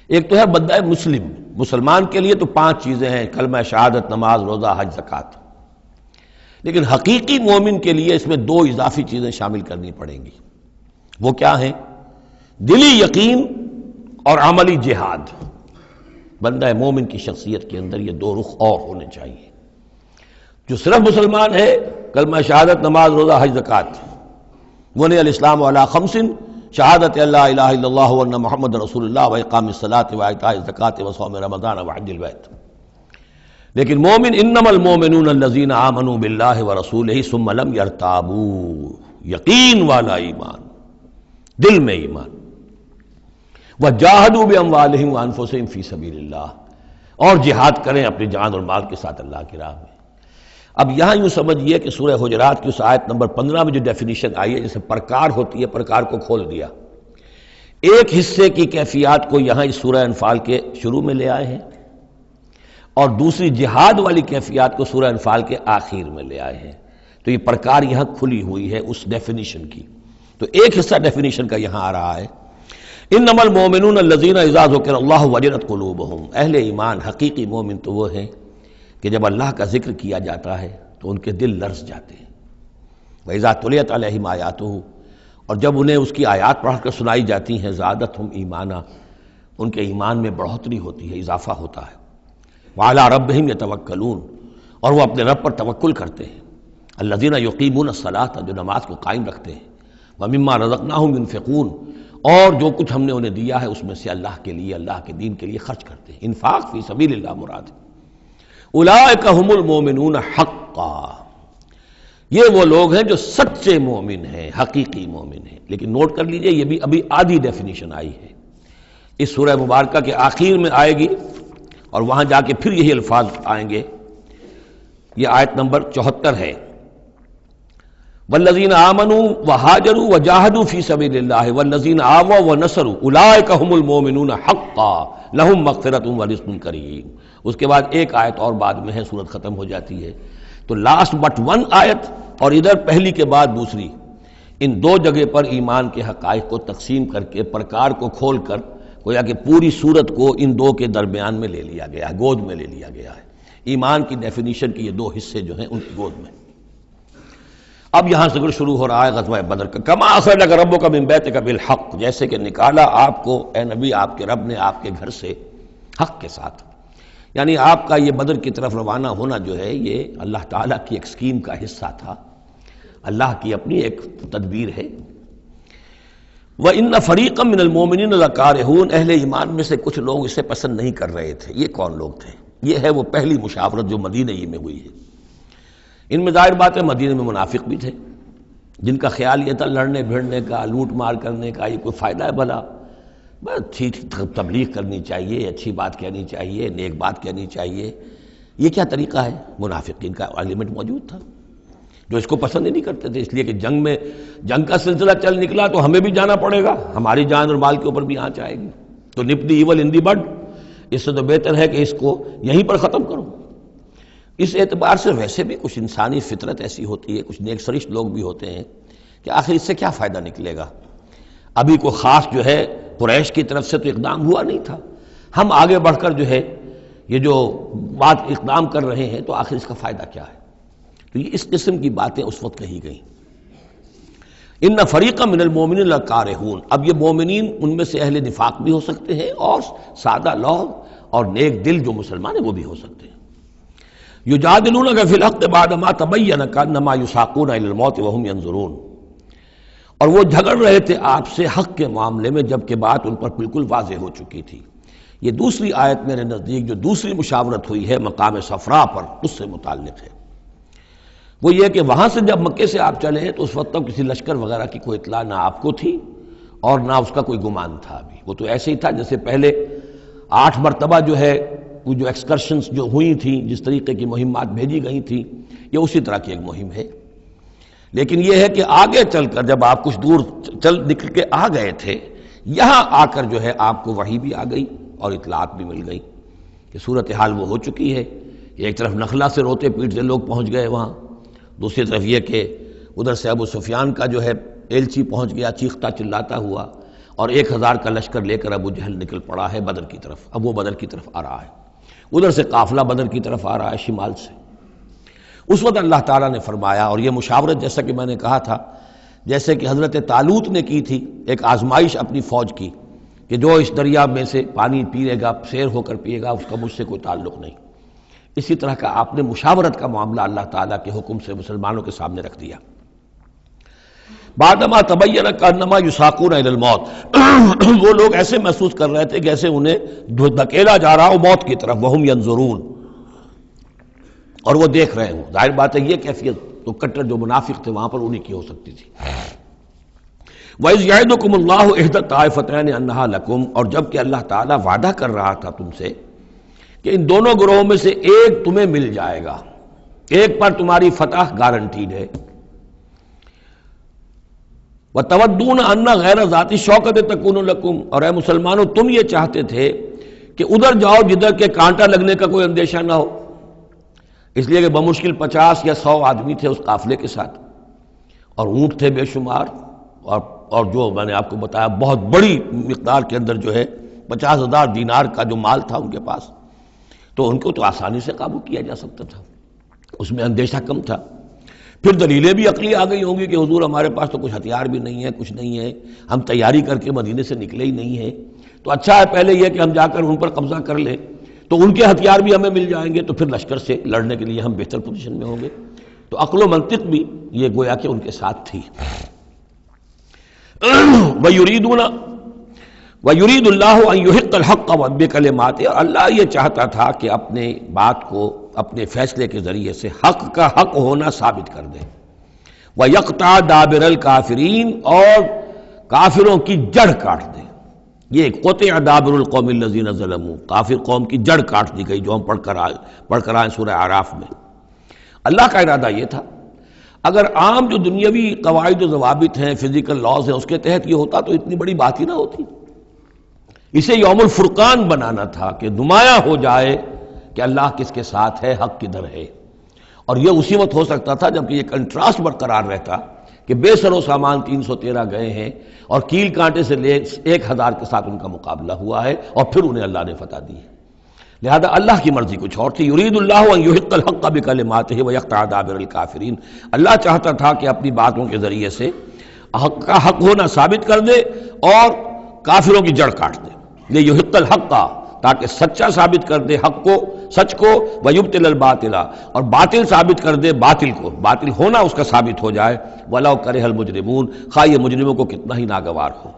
ایک تو ہے بندہ مسلم، مسلمان کے لیے تو 5 چیزیں ہیں، کلمہ شہادت، نماز، روزہ، حج، زکوٰۃ۔ لیکن حقیقی مومن کے لیے اس میں 2 اضافی چیزیں شامل کرنی پڑیں گی۔ وہ کیا ہیں؟ دلی یقین اور عملی جہاد۔ بندہ مومن کی شخصیت کے اندر یہ 2 رخ اور ہونے چاہیے۔ جو صرف مسلمان ہے، کلمہ شہادت، نماز، روزہ، حج، زکوٰۃ، بنی الاسلام علی 5، شہادت اللہ الہ الا اللہ وان محمد رسول اللہ واقام الصلاۃ وایتاء الزکوٰۃ وصوم رمضان وحج البیت۔ لیکن مومن، انما المؤمنون الذین آمنوا باللہ ورسولہ ثم لم یرتابوا، یقین والا ایمان، دل میں ایمان، وجاہدوا باموالہم وانفسہم فی سبیل اللہ، اور جہاد کریں اپنی جان اور مال کے ساتھ اللہ کی راہ میں۔ اب یہاں یوں سمجھیے کہ سورہ حجرات کی اس آیت نمبر 15 میں جو ڈیفینیشن آئی ہے، جیسے پرکار ہوتی ہے، پرکار کو کھول دیا۔ ایک حصے کی کیفیات کو یہاں اس سورہ انفال کے شروع میں لے آئے ہیں، اور دوسری جہاد والی کیفیات کو سورہ انفال کے آخر میں لے آئے ہیں۔ تو یہ پرکار یہاں کھلی ہوئی ہے اس ڈیفینیشن کی۔ تو ایک حصہ ڈیفینیشن کا یہاں آ رہا ہے، انما المؤمنون الذین اذا ذکر اللہ وجلت قلوبہم۔ اہل ایمان، حقیقی مومن تو وہ ہیں کہ جب اللہ کا ذکر کیا جاتا ہے تو ان کے دل لرز جاتے ہیں۔ وَإِذَا تُلِيَتْ عَلَيْهِمْ آیَاتُهُ، اور جب انہیں اس کی آیات پڑھ کر سنائی جاتی ہیں، زادتہم ایمانا، ان کے ایمان میں بڑھوتری ہوتی ہے، اضافہ ہوتا ہے۔ وَعَلَىٰ رَبِّهِمْ يَتَوَكَّلُونَ، اور وہ اپنے رب پر توکل کرتے ہیں۔ الَّذِينَ يُقِيمُونَ الصَّلَاةَ، جو نماز کو قائم رکھتے ہیں۔ وَمِمَّا رَزَقْنَاهُمْ يُنْفِقُونَ، اور جو کچھ ہم نے انہیں دیا ہے اس میں سے اللہ کے لیے، اللہ کے دین کے لیے خرچ کرتے ہیں۔ انفاق فی سبیل اللہ مراد ہے۔ اولئک ھم المؤمنون حقا، یہ وہ لوگ ہیں جو سچے مومن ہیں، حقیقی مومن ہیں۔ لیکن نوٹ کر لیجئے، یہ بھی ابھی آدھی ڈیفینیشن آئی ہے، اس سورہ مبارکہ کے آخر میں آئے گی، اور وہاں جا کے پھر یہی الفاظ آئیں گے۔ یہ آیت نمبر 74 ہے، والذین آمنوا وہاجروا وجاہدوا فی سبیل اللہ والذین آووا ونصروا اولئک ھم المؤمنون حقا لہم مغفرۃ ورزق کریم۔ اس کے بعد ایک آیت اور بعد میں ہے، سورت ختم ہو جاتی ہے۔ تو لاسٹ بٹ 1 آیت، اور ادھر پہلی کے بعد دوسری، ان 2 جگہ پر ایمان کے حقائق کو تقسیم کر کے، پرکار کو کھول کر، گویا کہ پوری سورت کو ان 2 کے درمیان میں لے لیا گیا ہے، گود میں لے لیا گیا ہے۔ ایمان کی ڈیفینیشن کے یہ 2 حصے جو ہیں ان کی گود میں۔ اب یہاں سے شروع ہو رہا ہے غزوہ بدر کا۔ کما اخرجک ربک من بیتک بالحق، جیسے کہ نکالا آپ کو اے نبی آپ کے رب نے آپ کے گھر سے حق کے ساتھ، یعنی آپ کا یہ بدر کی طرف روانہ ہونا جو ہے یہ اللہ تعالیٰ کی ایک اسکیم کا حصہ تھا، اللہ کی اپنی ایک تدبیر ہے۔ وَإِنَّ فَرِيقًا مِّنَ الْمُؤْمِنِينَ لَكَارِهُونَ، اہل ایمان میں سے کچھ لوگ اسے پسند نہیں کر رہے تھے۔ یہ کون لوگ تھے؟ یہ ہے وہ پہلی مشاورت جو مدینہ ہی میں ہوئی ہے۔ ان میں ظاہر بات ہے مدینہ میں منافق بھی تھے، جن کا خیال یہ تھا لڑنے بھیڑنے کا، لوٹ مار کرنے کا، یہ کوئی فائدہ ہے بھلا؟ بس اچھی تبلیغ کرنی چاہیے، اچھی بات کہنی چاہیے، نیک بات کہنی چاہیے۔ یہ کیا طریقہ ہے؟ منافقین کا ایلیمنٹ موجود تھا جو اس کو پسند ہی نہیں کرتے تھے، اس لیے کہ جنگ کا سلسلہ چل نکلا تو ہمیں بھی جانا پڑے گا، ہماری جان اور مال کے اوپر بھی آنچ آئے گی۔ تو نپ دی ایول ان دی بڈ، اس سے تو بہتر ہے کہ اس کو یہیں پر ختم کرو۔ اس اعتبار سے ویسے بھی کچھ انسانی فطرت ایسی ہوتی ہے، کچھ نیک سرشت لوگ بھی ہوتے ہیں کہ آخر اس سے کیا فائدہ نکلے گا؟ ابھی کوئی خاص جو ہے قریش کی طرف سے تو اقدام ہوا نہیں تھا، ہم آگے بڑھ کر جو ہے یہ جو بات اقدام کر رہے ہیں تو آخر اس کا فائدہ کیا ہے؟ تو یہ اس قسم کی باتیں اس وقت کہی گئیں۔ ان فریقا من المؤمنین لکارہون، اب یہ مومنین ان میں سے اہل نفاق بھی ہو سکتے ہیں اور سادہ لوگ اور نیک دل جو مسلمان ہیں وہ بھی ہو سکتے ہیں۔ یجادلونک فی الحق بعد ما تبین کانما یساقون الی الموت وهم ینظرون، اور وہ جھگڑ رہے تھے آپ سے حق کے معاملے میں، جبکہ بات ان پر بالکل واضح ہو چکی تھی۔ یہ دوسری آیت میرے نزدیک جو دوسری مشاورت ہوئی ہے مقام صفرا پر، اس سے متعلق ہے۔ وہ یہ کہ وہاں سے جب مکے سے آپ چلے تو اس وقت تک کسی لشکر وغیرہ کی کوئی اطلاع نہ آپ کو تھی اور نہ اس کا کوئی گمان تھا ابھی۔ وہ تو ایسے ہی تھا جیسے پہلے 8 مرتبہ جو ہے وہ جو ایکسکرشنز جو ہوئی تھیں، جس طریقے کی مہمات بھیجی گئی تھیں، یہ اسی طرح کی ایک مہم ہے۔ لیکن یہ ہے کہ آگے چل کر جب آپ کچھ دور چل نکل کے آ گئے تھے، یہاں آ کر جو ہے آپ کو وحی بھی آ گئی اور اطلاعات بھی مل گئی کہ صورتحال وہ ہو چکی ہے۔ ایک طرف نخلا سے روتے پیٹتے لوگ پہنچ گئے وہاں، دوسری طرف یہ کہ ادھر سے ابو سفیان کا جو ہے ایلچی پہنچ گیا چیختا چلاتا ہوا، اور 1000 کا لشکر لے کر ابو جہل نکل پڑا ہے بدر کی طرف۔ اب وہ بدر کی طرف آ رہا ہے، ادھر سے قافلہ بدر کی طرف آ رہا ہے شمال سے۔ اس وقت اللہ تعالیٰ نے فرمایا، اور یہ مشاورت جیسا کہ میں نے کہا تھا، جیسے کہ حضرت طالوت نے کی تھی، ایک آزمائش اپنی فوج کی کہ جو اس دریا میں سے پانی پیے گا، سیر ہو کر پیے گا، اس کا مجھ سے کوئی تعلق نہیں۔ اسی طرح کا آپ نے مشاورت کا معاملہ اللہ تعالیٰ کے حکم سے مسلمانوں کے سامنے رکھ دیا۔ بعدما تبین کانما یساقون الی الموت، وہ لوگ ایسے محسوس کر رہے تھے جیسے انہیں دھکیلا جا رہا ہو موت کی طرف، وہم ینظرون، اور وہ دیکھ رہے ہوں۔ ظاہر بات ہے یہ کیفیت تو کٹر جو منافق تھے وہاں پر انہی کی ہو سکتی تھی۔ وَإِذْ يَعِدُكُمُ اللَّهُ إِحْدَى الطَّائِفَتَيْنِ أَنَّهَا لَكُمْ، اور جب کہ اللہ تعالیٰ وعدہ کر رہا تھا تم سے کہ ان دونوں گروہوں میں سے ایک تمہیں مل جائے گا، ایک پر تمہاری فتح گارنٹیڈ ہے۔ وَتَوَدُّونَ أَنَّ غَيْرَ ذَاتِ الشَّوْكَةِ تَكُونُ لَكُمْ، اور اے مسلمانوں تم یہ چاہتے تھے کہ ادھر جاؤ جدھر کے کانٹا لگنے کا کوئی اندیشہ نہ ہو، اس لیے کہ بمشکل 50 یا 100 آدمی تھے اس قافلے کے ساتھ، اور اونٹ تھے بے شمار، اور جو میں نے آپ کو بتایا بہت بڑی مقدار کے اندر جو ہے 50,000 دینار کا جو مال تھا ان کے پاس، تو ان کو تو آسانی سے قابو کیا جا سکتا تھا، اس میں اندیشہ کم تھا۔ پھر دلیلیں بھی عقلی آ گئی ہوں گی کہ حضور ہمارے پاس تو کچھ ہتھیار بھی نہیں ہے، کچھ نہیں ہے، ہم تیاری کر کے مدینے سے نکلے ہی نہیں ہیں، تو اچھا ہے پہلے یہ کہ ہم جا کر ان پر قبضہ کر لیں، تو ان کے ہتھیار بھی ہمیں مل جائیں گے، تو پھر لشکر سے لڑنے کے لیے ہم بہتر پوزیشن میں ہوں گے۔ تو عقل و منطق بھی یہ گویا کہ ان کے ساتھ تھی۔ وَيُرِيدُ اللَّهُ أَن يُحِقَّ الْحَقَّ بِكَلِمَاتِهِ، اور اللہ یہ چاہتا تھا کہ اپنے بات کو اپنے فیصلے کے ذریعے سے حق کا حق ہونا ثابت کر دے۔ وَيَقْطَعَ دَابِرَ الْكَافِرِينَ، اور کافروں کی جڑ کاٹ دے۔ یہ قطع دابر القوم الذین ظلموا، کافر قوم کی جڑ کاٹ دی گئی، جو ہم پڑھ کر آئے سورہ اعراف میں۔ اللہ کا ارادہ یہ تھا، اگر عام جو دنیاوی قواعد و ضوابط ہیں، فزیکل لاز ہیں، اس کے تحت یہ ہوتا تو اتنی بڑی بات ہی نہ ہوتی۔ اسے یوم الفرقان بنانا تھا کہ نمایاں ہو جائے کہ اللہ کس کے ساتھ ہے، حق کدھر ہے۔ اور یہ اسی وقت ہو سکتا تھا جبکہ یہ کنٹراسٹ برقرار رہتا کہ بے سر و سامان 313 گئے ہیں، اور کیل کانٹے سے لے 1000 کے ساتھ ان کا مقابلہ ہوا ہے، اور پھر انہیں اللہ نے فتح دی ہے۔ لہذا اللہ کی مرضی کچھ اور تھی۔ یرید اللہ ان یحق الحق بکلماتہ ویقطع دابر الکافرین، اللہ چاہتا تھا کہ اپنی باتوں کے ذریعے سے حق کا حق ہونا ثابت کر دے اور کافروں کی جڑ کاٹ دے۔ یہ یحق الحق کا، تاکہ سچا ثابت کر دے حق کو، سچ کو، ویبطل الباطل، اور باطل ثابت کر دے باطل کو، باطل ہونا اس کا ثابت ہو جائے۔ ولو کرہ المجرمون، خواہ یہ مجرموں کو کتنا ہی ناگوار ہو۔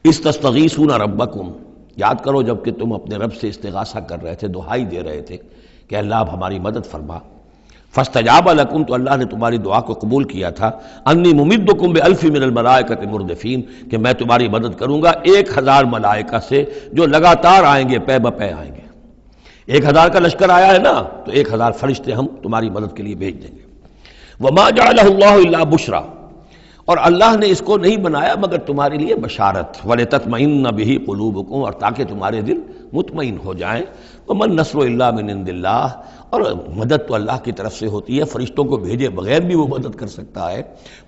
استستغیثون ربکم، یاد کرو جب کہ تم اپنے رب سے استغاثہ کر رہے تھے، دعائی دے رہے تھے کہ اللہ اب ہماری مدد فرما۔ فاستجاب لکم، تو اللہ نے تمہاری دعا کو قبول کیا تھا۔ انی ممدکم بألف من الملائکۃ مردفین، کہ میں تمہاری مدد کروں گا 1000 ملائکہ سے جو لگاتار آئیں گے، پے بپے آئیں گے۔ 1000 کا لشکر آیا ہے نا، تو 1000 فرشتے ہم تمہاری مدد کے لیے بھیج دیں گے۔ وما جعلہ اللہ الا بشرا، اور اللہ نے اس کو نہیں بنایا مگر تمہارے لیے بشارت، وَلِتَطْمَئِنَّ بِهِ قُلُوبُكُمْ، اور تاکہ تمہارے دل مطمئن ہو جائیں۔ وَمَن نَّصْرُ إِلَّا مِنْ عِندِ اللَّهِ، اور مدد تو اللہ کی طرف سے ہوتی ہے، فرشتوں کو بھیجے بغیر بھی وہ مدد کر سکتا ہے۔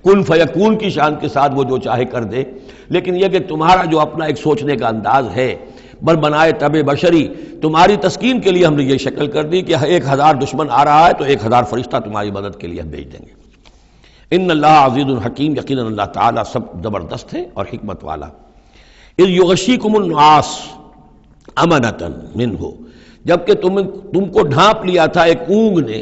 کن فیکون کی شان کے ساتھ وہ جو چاہے کر دے، لیکن یہ کہ تمہارا جو اپنا ایک سوچنے کا انداز ہے، بر بنائے طبع بشری، تمہاری تسکین کے لیے ہم نے یہ شکل کر دی کہ 1000 دشمن آ رہا ہے تو 1000 فرشتہ تمہاری مدد کے لیے ہم بھیج دیں گے۔ ان اللہ عزیز الحکیم، یقیناً اللہ تعالیٰ سب زبردست ہے اور حکمت والا۔ اذ یغشیکم النعاس امنۃ منہ، جبکہ تم کو ڈھانپ لیا تھا ایک اونگ نے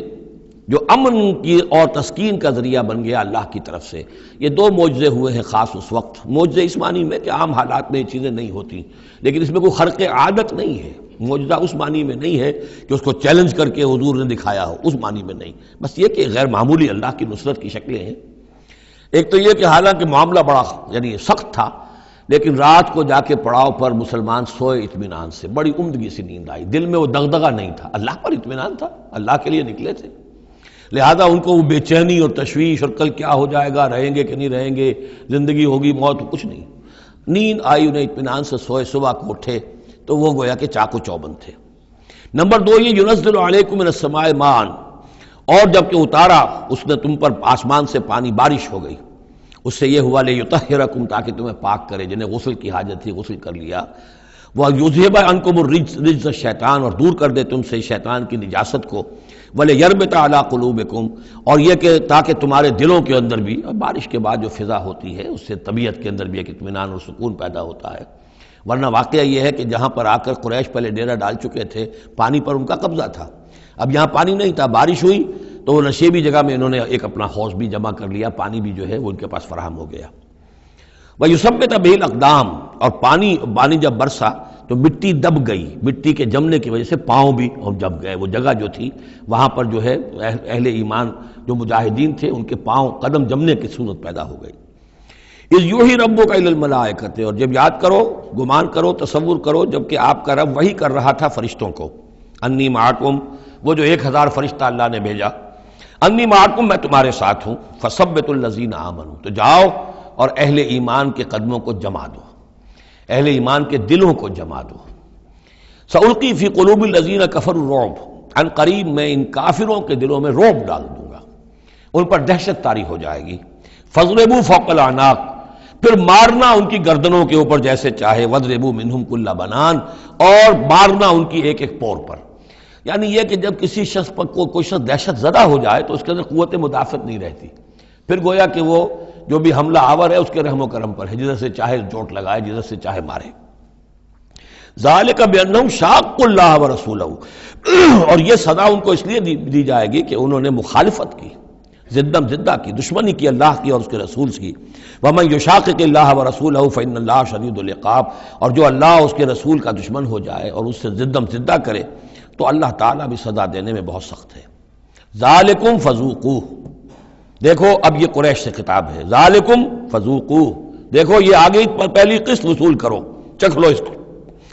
جو امن کی اور تسکین کا ذریعہ بن گیا اللہ کی طرف سے۔ یہ دو معجزے ہوئے ہیں خاص اس وقت، معجزے اس معنی میں کہ عام حالات میں یہ چیزیں نہیں ہوتی، لیکن اس میں کوئی خرق عادت نہیں ہے۔ معجزہ اس معنی میں نہیں ہے کہ اس کو چیلنج کر کے حضور نے دکھایا ہو، اس معنی میں نہیں، بس یہ کہ غیر معمولی اللہ کی نصرت کی شکلیں ہیں۔ ایک تو یہ کہ حالانکہ معاملہ بڑا یعنی سخت تھا، لیکن رات کو جا کے پڑاؤ پر مسلمان سوئے اطمینان سے، بڑی عمدگی سے نیند آئی، دل میں وہ دغدغہ نہیں تھا، اللہ پر اطمینان تھا، اللہ کے لیے نکلے تھے، لہذا ان کو وہ بے چینی اور تشویش اور کل کیا ہو جائے گا، رہیں گے کہ نہیں رہیں گے، زندگی ہوگی موت، کچھ نہیں، نیند آئی انہیں، اطمینان سے سوئے، صبح کو اٹھے تو وہ گویا کہ چاقو چوبند تھے۔ نمبر دو یہ ینزل علیکم من السماء ماء، اور جب کہ اتارا اس نے تم پر آسمان سے پانی، بارش ہو گئی، اس سے یہ ہوا لیطہرکم، تاکہ تمہیں پاک کرے، جنہیں غسل کی حاجت تھی غسل کر لیا، وَیُذْهِبَ عَنْکُمُ الرِّجْزَ الشیطان، اور دور کر دے تم سے شیطان کی نجاست کو، وَلِیَرْبِطَ عَلَىٰ قُلُوبِکُمْ، اور یہ کہ تاکہ تمہارے دلوں کے اندر بھی، بارش کے بعد جو فضا ہوتی ہے اس سے طبیعت کے اندر بھی ایک اطمینان اور سکون پیدا ہوتا ہے، ورنہ واقعہ یہ ہے کہ جہاں پر آ کر قریش پہلے ڈیرہ ڈال چکے تھے، پانی پر ان کا قبضہ تھا، اب یہاں پانی نہیں تھا، بارش ہوئی تو وہ نشیبی جگہ میں انہوں نے ایک اپنا حوض بھی جمع کر لیا، پانی بھی جو ہے وہ ان کے پاس فراہم ہو گیا۔ وَيُثَبِّتَ بِهِ الْأَقْدَامَ، اور پانی جب برسا تو مٹی دب گئی، مٹی کے جمنے کی وجہ سے پاؤں بھی دب گئے، وہ جگہ جو تھی وہاں پر جو ہے اہل ایمان جو مجاہدین تھے ان کے پاؤں قدم جمنے کی صورت پیدا ہو گئی۔ اِذْ یُوحِی رَبُّکَ إِلَى الْمَلَائِکَةِ، اور جب یاد کرو، گمان کرو، تصور کرو، جب کہ آپ کا رب وحی کر رہا تھا فرشتوں کو، انی معکم، وہ جو 1000 فرشتہ اللہ نے بھیجا، انی معکم، میں تمہارے ساتھ ہوں، فثبتوا الذین آمنوا، تو جاؤ اور اہل ایمان کے قدموں کو جما دو، اہل ایمان کے دلوں کو جما دو۔ سألقی فی قلوب الذین کفروا الرعب، عن قریب میں ان کافروں کے دلوں میں رعب ڈال دوں گا، ان پر دہشت طاری ہو جائے گی۔ فاضربوا فوق الاعناق، پھر مارنا ان کی گردنوں کے اوپر جیسے چاہے، واضربوا منہم کل بنان، اور مارنا ان کی ایک ایک پور پر، یعنی یہ کہ جب کسی شخص پر کوئی شخص دہشت زدہ ہو جائے تو اس کے اندر قوت مدافعت نہیں رہتی، پھر گویا کہ وہ جو بھی حملہ آور ہے اس کے رحم و کرم پر ہے، جدھر سے چاہے چوٹ لگائے، جدھر سے چاہے مارے۔ ذالک بانہم شاقوا اللہ ورسولہ، اور یہ سزا ان کو اس لیے دی جائے گی کہ انہوں نے مخالفت کی، زدم زدہ کی، دشمنی کی اللہ کی اور اس کے رسول کی۔ ومن یشاقق اللہ ورسولہ فإن اللہ شدید العقاب، اور جو اللہ اور اس کے رسول کا دشمن ہو جائے اور اس سے زدم زدہ کرے تو اللہ تعالیٰ بھی سزا دینے میں بہت سخت ہے۔ ذالکم فذوقوہ، دیکھو اب یہ قریش سے خطاب ہے، ذالکم فذوقوہ، دیکھو یہ آگے پہلی قسط وصول کرو، چکھ لو اس کو۔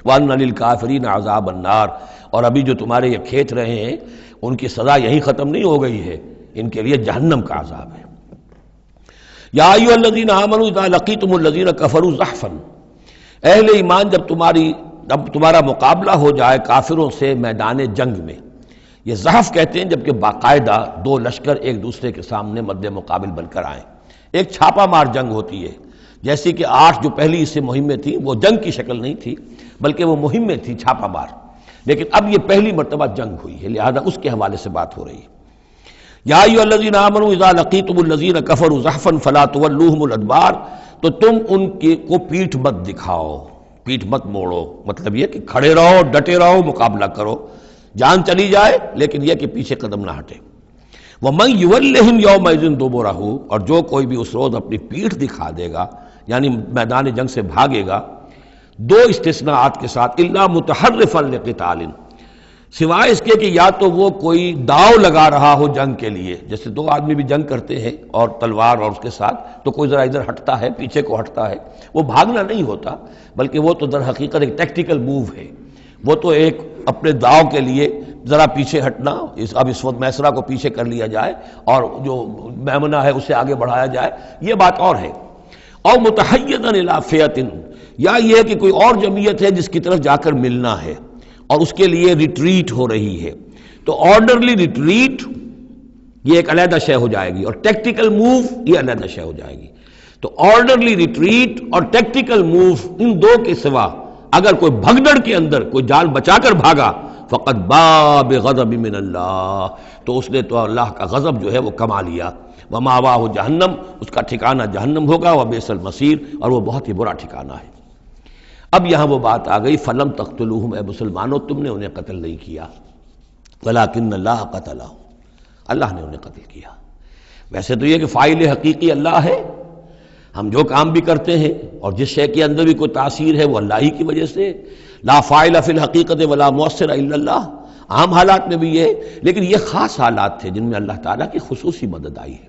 وَأَنَّ لِلْكَافِرِينَ عَذَابَ النَّارِ، اور ابھی جو تمہارے یہ کھینچ رہے ہیں ان کی سزا یہی ختم نہیں ہو گئی ہے، ان کے لیے جہنم کا عذاب ہے۔ یا ایھا الذین آمنوا اذا لقیتم الذین کفروا زحفا، اہل ایمان جب تمہارا مقابلہ ہو جائے کافروں سے میدان جنگ میں، یہ زحف کہتے ہیں جبکہ باقاعدہ دو لشکر ایک دوسرے کے سامنے مد مقابل بن کر آئیں، ایک چھاپا مار جنگ ہوتی ہے، جیسے کہ 8 جو پہلی اس سے مہمیں تھیں وہ جنگ کی شکل نہیں تھی بلکہ وہ مہمیں تھیں چھاپا مار، لیکن اب یہ پہلی مرتبہ جنگ ہوئی ہے، لہذا اس کے حوالے سے بات ہو رہی ہے۔ یا ایھا الذین آمنوا اذا لقیتم الذین کفروا زحفا فلا تولوہم الادبار، تو تم ان کو پیٹھ مت دکھاؤ، پیٹھ مت موڑو، مطلب یہ کہ کھڑے رہو، ڈٹے رہو، مقابلہ کرو، جان چلی جائے لیکن یہ کہ پیچھے قدم نہ ہٹے۔ وَمَن يُوَلِّهِمْ يَوْمَئِذٍ دُبُرَهُ، اور جو کوئی بھی اس روز اپنی پیٹھ دکھا دے گا یعنی میدان جنگ سے بھاگے گا، دو استثناءات کے ساتھ، الا متحرفا لقتال، سوائے اس کے کہ یا تو وہ کوئی داؤ لگا رہا ہو جنگ کے لیے، جیسے دو آدمی بھی جنگ کرتے ہیں اور تلوار اور اس کے ساتھ، تو کوئی ذرا ادھر ہٹتا ہے، پیچھے کو ہٹتا ہے، وہ بھاگنا نہیں ہوتا بلکہ وہ تو در حقیقت ایک ٹیکٹیکل موو ہے، وہ تو ایک اپنے داؤ کے لیے ذرا پیچھے ہٹنا، اب اس وقت میسرہ کو پیچھے کر لیا جائے اور جو میمنہ ہے اسے آگے بڑھایا جائے، یہ بات اور ہے۔ اور متحیزا الی فئۃ، یا یہ کہ کوئی اور جمعیت ہے جس کی طرف جا کر ملنا ہے اور اس کے لیے ریٹریٹ ہو رہی ہے، تو آرڈرلی ریٹریٹ یہ ایک علیحدہ شے ہو جائے گی اور ٹیکٹیکل موو یہ علیحدہ شے ہو جائے گی۔ تو آرڈرلی ریٹریٹ اور ٹیکٹیکل موو، ان دو کے سوا اگر کوئی بھگدڑ کے اندر کوئی جان بچا کر بھاگا، فقط باب غضب من اللہ، تو اس نے تو اللہ کا غضب جو ہے وہ کما لیا۔ ومأواہ جہنم، اس کا ٹھکانہ جہنم ہوگا، وبئس المصیر، اور وہ بہت ہی برا ٹھکانہ ہے۔ اب یہاں وہ بات آ گئی، فلم تقتلوہم، اے مسلمانوں تم نے انہیں قتل نہیں کیا، ولکن اللہ قتلہم، اللہ نے انہیں قتل کیا۔ ویسے تو یہ کہ فاعل حقیقی اللہ ہے، ہم جو کام بھی کرتے ہیں اور جس شے کے اندر بھی کوئی تاثیر ہے وہ اللہ ہی کی وجہ سے، لا فاعل فی الحقیقت ولا مؤثر الا اللہ، عام حالات میں بھی یہ ہے، لیکن یہ خاص حالات تھے جن میں اللہ تعالیٰ کی خصوصی مدد آئی ہے۔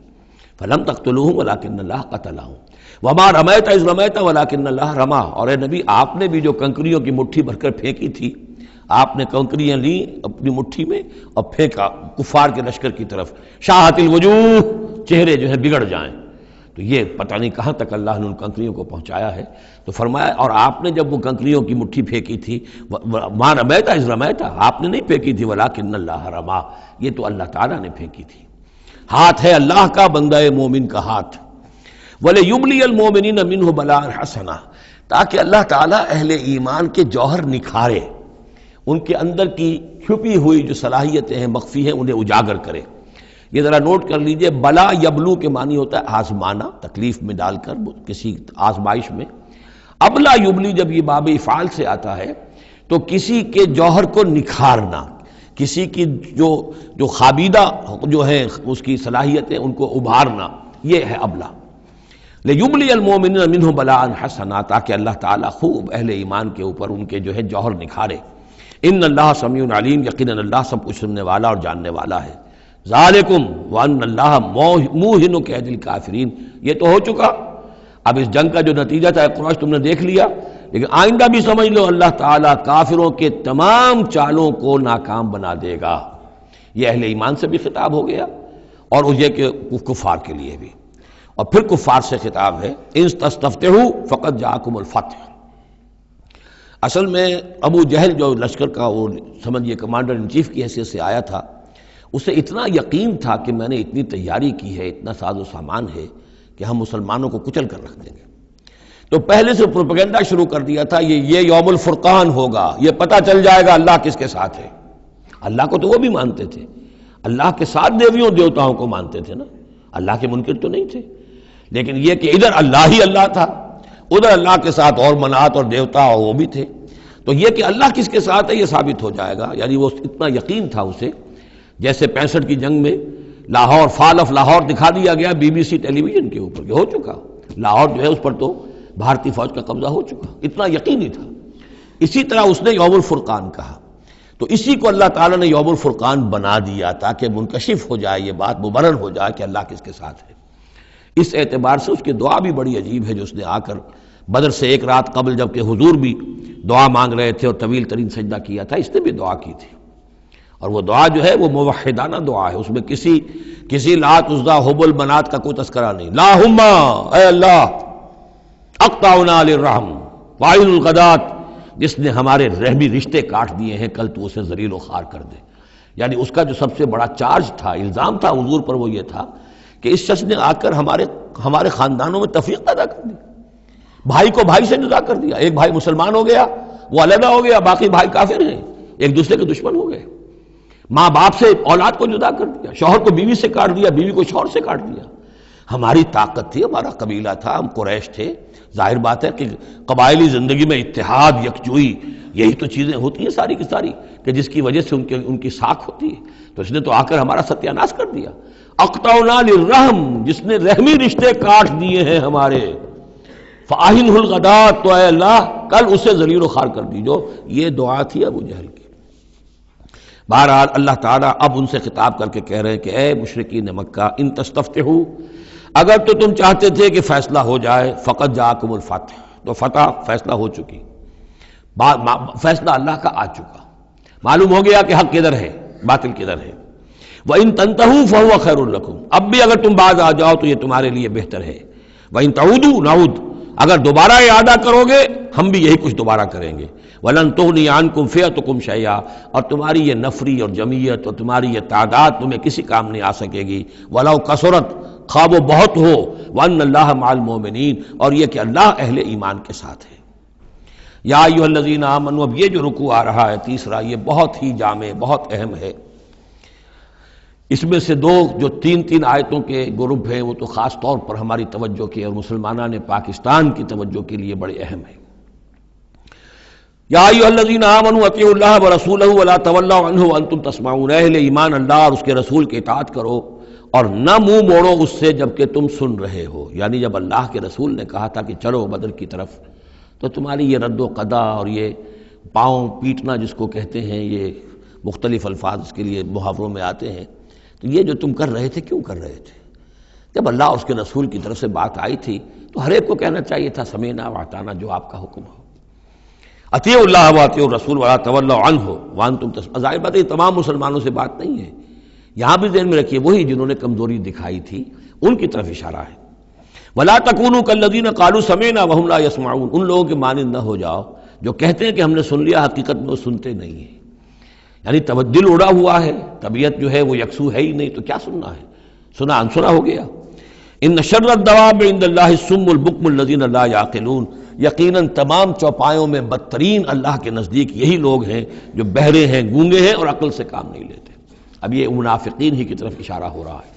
فلم تقتلوہم ولکن اللہ قتلہم وما رمیت اذ رمیت ولکن اللہ رما۔ اور اے نبی آپ نے بھی جو کنکریوں کی مٹھی بھر کر پھینکی تھی، آپ نے کنکریاں لیں اپنی مٹھی میں اور پھینکا کفار کے لشکر کی طرف، شاہت الوجوہ، چہرے جو ہے بگڑ جائیں۔ تو یہ پتہ نہیں کہاں تک اللہ نے ان کنکریوں کو پہنچایا ہے۔ تو فرمایا اور آپ نے جب وہ کنکریوں کی مٹھی پھینکی تھی، ما رمیت اذ رمیت، آپ نے نہیں پھینکی تھی ولکن اللہ رما، یہ تو اللہ تعالیٰ نے پھینکی تھی۔ ہاتھ ہے اللہ کا، بندہ مومن کا ہاتھ۔ وَلِيُبْلِيَ الْمُؤْمِنِينَ مِنْهُ بَلَاءً حَسَنًا، تاکہ اللہ تعالیٰ اہل ایمان کے جوہر نکھارے، ان کے اندر کی چھپی ہوئی جو صلاحیتیں ہیں، مخفی ہیں، انہیں اجاگر کرے۔ یہ ذرا نوٹ کر لیجئے، بلا یبلو کے معنی ہوتا ہے آزمانا، تکلیف میں ڈال کر کسی آزمائش میں۔ ابلا یبلی جب یہ باب افعال سے آتا ہے تو کسی کے جوہر کو نکھارنا، کسی کی جو خابیدہ جو ہے اس کی صلاحیتیں ان کو ابھارنا، یہ ہے ابلا۔ لیبلی المؤمنین منہ بلاء حسنا، تاکہ اللہ تعالیٰ خوب اہل ایمان کے اوپر ان کے جو ہے جوہر نکھارے۔ ان اللہ سمیع علیم، یقیناً اللہ سب کچھ سننے والا اور جاننے والا ہے۔ ذالکم وان اللہ موہن کید الکافرین، یہ تو ہو چکا، اب اس جنگ کا جو نتیجہ تھا قریش تم نے دیکھ لیا، لیکن آئندہ بھی سمجھ لو اللہ تعالیٰ کافروں کے تمام چالوں کو ناکام بنا دے گا۔ یہ اہل ایمان سے بھی خطاب ہو گیا اور یہ کہ کفار کے لیے بھی، اور پھر کفار سے خطاب ہے، ان تستفتحوا فقد جاءکم الفتح۔ اصل میں ابو جہل جو لشکر کا وہ سمجھیے کمانڈر ان چیف کی حیثیت سے آیا تھا، اسے اتنا یقین تھا کہ میں نے اتنی تیاری کی ہے، اتنا ساز و سامان ہے کہ ہم مسلمانوں کو کچل کر رکھ دیں گے، تو پہلے سے پروپیگنڈا شروع کر دیا تھا، یہ یوم الفرقان ہوگا، یہ پتہ چل جائے گا اللہ کس کے ساتھ ہے۔ اللہ کو تو وہ بھی مانتے تھے، اللہ کے ساتھ دیویوں دیوتاؤں کو مانتے تھے نا، اللہ کے منکر تو نہیں تھے، لیکن یہ کہ ادھر اللہ ہی اللہ تھا، ادھر اللہ کے ساتھ اور منات اور دیوتا اور وہ بھی تھے، تو یہ کہ اللہ کس کے ساتھ ہے یہ ثابت ہو جائے گا۔ یعنی وہ اتنا یقین تھا اسے، جیسے 65 کی جنگ میں لاہور، فال آف لاہور دکھا دیا گیا BBC ٹیلی ویژن کے اوپر، کہ ہو چکا لاہور جو ہے اس پر تو بھارتی فوج کا قبضہ ہو چکا، اتنا یقینی تھا۔ اسی طرح اس نے یوم الفرقان کہا، تو اسی کو اللہ تعالیٰ نے یوم الفرقان بنا دیا تاکہ منکشف ہو جائے، یہ بات مبرر ہو جائے کہ اللہ کس کے ساتھ ہے۔ اس اعتبار سے اس کی دعا بھی بڑی عجیب ہے، جو اس نے آ کر بدر سے ایک رات قبل جب کہ حضور بھی دعا مانگ رہے تھے اور طویل ترین سجدہ کیا تھا، اس نے بھی دعا کی تھی، اور وہ دعا جو ہے وہ موحدانہ دعا ہے، اس میں کسی لات عزا حبل منات کا کوئی تذکرہ نہیں۔ اللہم، اے اللہ، اقطعنا للرحم وعین الغدات، جس نے ہمارے رحمی رشتے کاٹ دیے ہیں، کل تو اسے ذلیل و خوار کر دے۔ یعنی اس کا جو سب سے بڑا چارج تھا، الزام تھا حضور پر، وہ یہ تھا کہ اس شخص نے آ کر ہمارے خاندانوں میں تفریق پیدا کر دی، بھائی کو بھائی سے جدا کر دیا، ایک بھائی مسلمان ہو گیا وہ علیحدہ ہو گیا، باقی بھائی کافر ہیں، ایک دوسرے کے دشمن ہو گئے، ماں باپ سے اولاد کو جدا کر دیا، شوہر کو بیوی سے کاٹ دیا، بیوی کو شوہر سے کاٹ دیا۔ ہماری طاقت تھی، ہمارا قبیلہ تھا، ہم قریش تھے، ظاہر بات ہے کہ قبائلی زندگی میں اتحاد، یکجوئی، یہی تو چیزیں ہوتی ہیں ساری کی ساری، کہ جس کی وجہ سے ان کی ساکھ ہوتی ہے، تو اس نے تو آ کر ہمارا ستیہ ناش کر دیا۔ اقطعنا للرحم، جس نے رحمی رشتے کاٹ دیے ہیں ہمارے، فاہنہ الغدات، تو اے اللہ کل اسے ذلیل و خوار کر دیجو۔ یہ دعا تھی ابو جہل کی۔ بہرحال اللہ تعالیٰ اب ان سے خطاب کر کے کہہ رہے ہیں کہ اے مشرکین مکہ، ان تستفتحوا، اگر تو تم چاہتے تھے کہ فیصلہ ہو جائے، فقد جاءکم الفتح، تو فتح فیصلہ ہو چکی، فیصلہ اللہ کا آ چکا، معلوم ہو گیا کہ حق کدھر ہے، باطل کدھر ہے۔ وَإِن تَنْتَهُوا فَهُوَ خَيْرٌ لَكُمْ، اب بھی اگر تم باز آ جاؤ تو یہ تمہارے لیے بہتر ہے۔ وَإِن تَعُودُوا نَعُودْ، اگر دوبارہ اعادہ کرو گے ہم بھی یہی کچھ دوبارہ کریں گے۔ وَلَن تُغْنِيَ عَنْكُمْ فِئَتُكُمْ شَيْئًا، اور تمہاری یہ نفری اور جمعیت اور تمہاری یہ تعداد تمہیں کسی کام نہیں آ سکے گی۔ وَلَوْ كَثُرَتْ، خواہ وہ بہت ہو، وَأَنَّ اللَّهَ مَعَ الْمُؤْمِنِينَ، اور یہ کہ اللہ اہل ایمان کے ساتھ ہے۔ یا ایھا الذین آمنوا، اب یہ جو رکوع آ رہا ہے تیسرا، یہ بہت ہی جامع، بہت اہم ہے۔ اس میں سے دو جو تین آیتوں کے گروپ ہیں وہ تو خاص طور پر ہماری توجہ کی اور مسلمانوں نے پاکستان کی توجہ کے لیے بڑے اہم ہیں۔ یا ایھا الذین آمنوا اطیعوا اللہ ورسولہ ولا تولوا عنہ وانتم تسمعون، اہل ایمان اللہ اور اس کے رسول کی اطاعت کرو اور نہ منہ موڑو اس سے جبکہ تم سن رہے ہو۔ یعنی جب اللہ کے رسول نے کہا تھا کہ چلو بدر کی طرف، تو تمہاری یہ رد و قدا اور یہ پاؤں پیٹنا جس کو کہتے ہیں، یہ مختلف الفاظ اس کے لیے محاوروں میں آتے ہیں، تو یہ جو تم کر رہے تھے کیوں کر رہے تھے؟ جب اللہ اور اس کے رسول کی طرف سے بات آئی تھی تو ہر ایک کو کہنا چاہیے تھا سمینا واطعنا، جو آپ کا حکم ہو۔ اطیعوا اللہ واطیعوا الرسول ولا تولوا عنہ وانتم تسمعون، ظاہر بات ہے یہ تمام مسلمانوں سے بات نہیں ہے، یہاں بھی ذہن میں رکھیے وہی جنہوں نے کمزوری دکھائی تھی ان کی طرف اشارہ ہے۔ ولا تکونوا کالذین قالوا سمعنا وهم لا يسمعون، ان لوگوں کے مانند نہ ہو جاؤ جو کہتے ہیں کہ ہم نے سن لیا، حقیقت میں وہ سنتے نہیں ہیں، یعنی دل اڑا ہوا ہے، طبیعت جو ہے وہ یکسو ہے ہی نہیں، تو کیا سننا ہے، سنا انسنا ہو گیا۔ ان شر الدواب عند اللہ الصم البکم الذین لا یعقلون، یقیناً تمام چوپایوں میں بدترین اللہ کے نزدیک یہی لوگ ہیں جو بہرے ہیں، گونگے ہیں اور عقل سے کام نہیں لیتے۔ اب یہ منافقین ہی کی طرف اشارہ ہو رہا ہے۔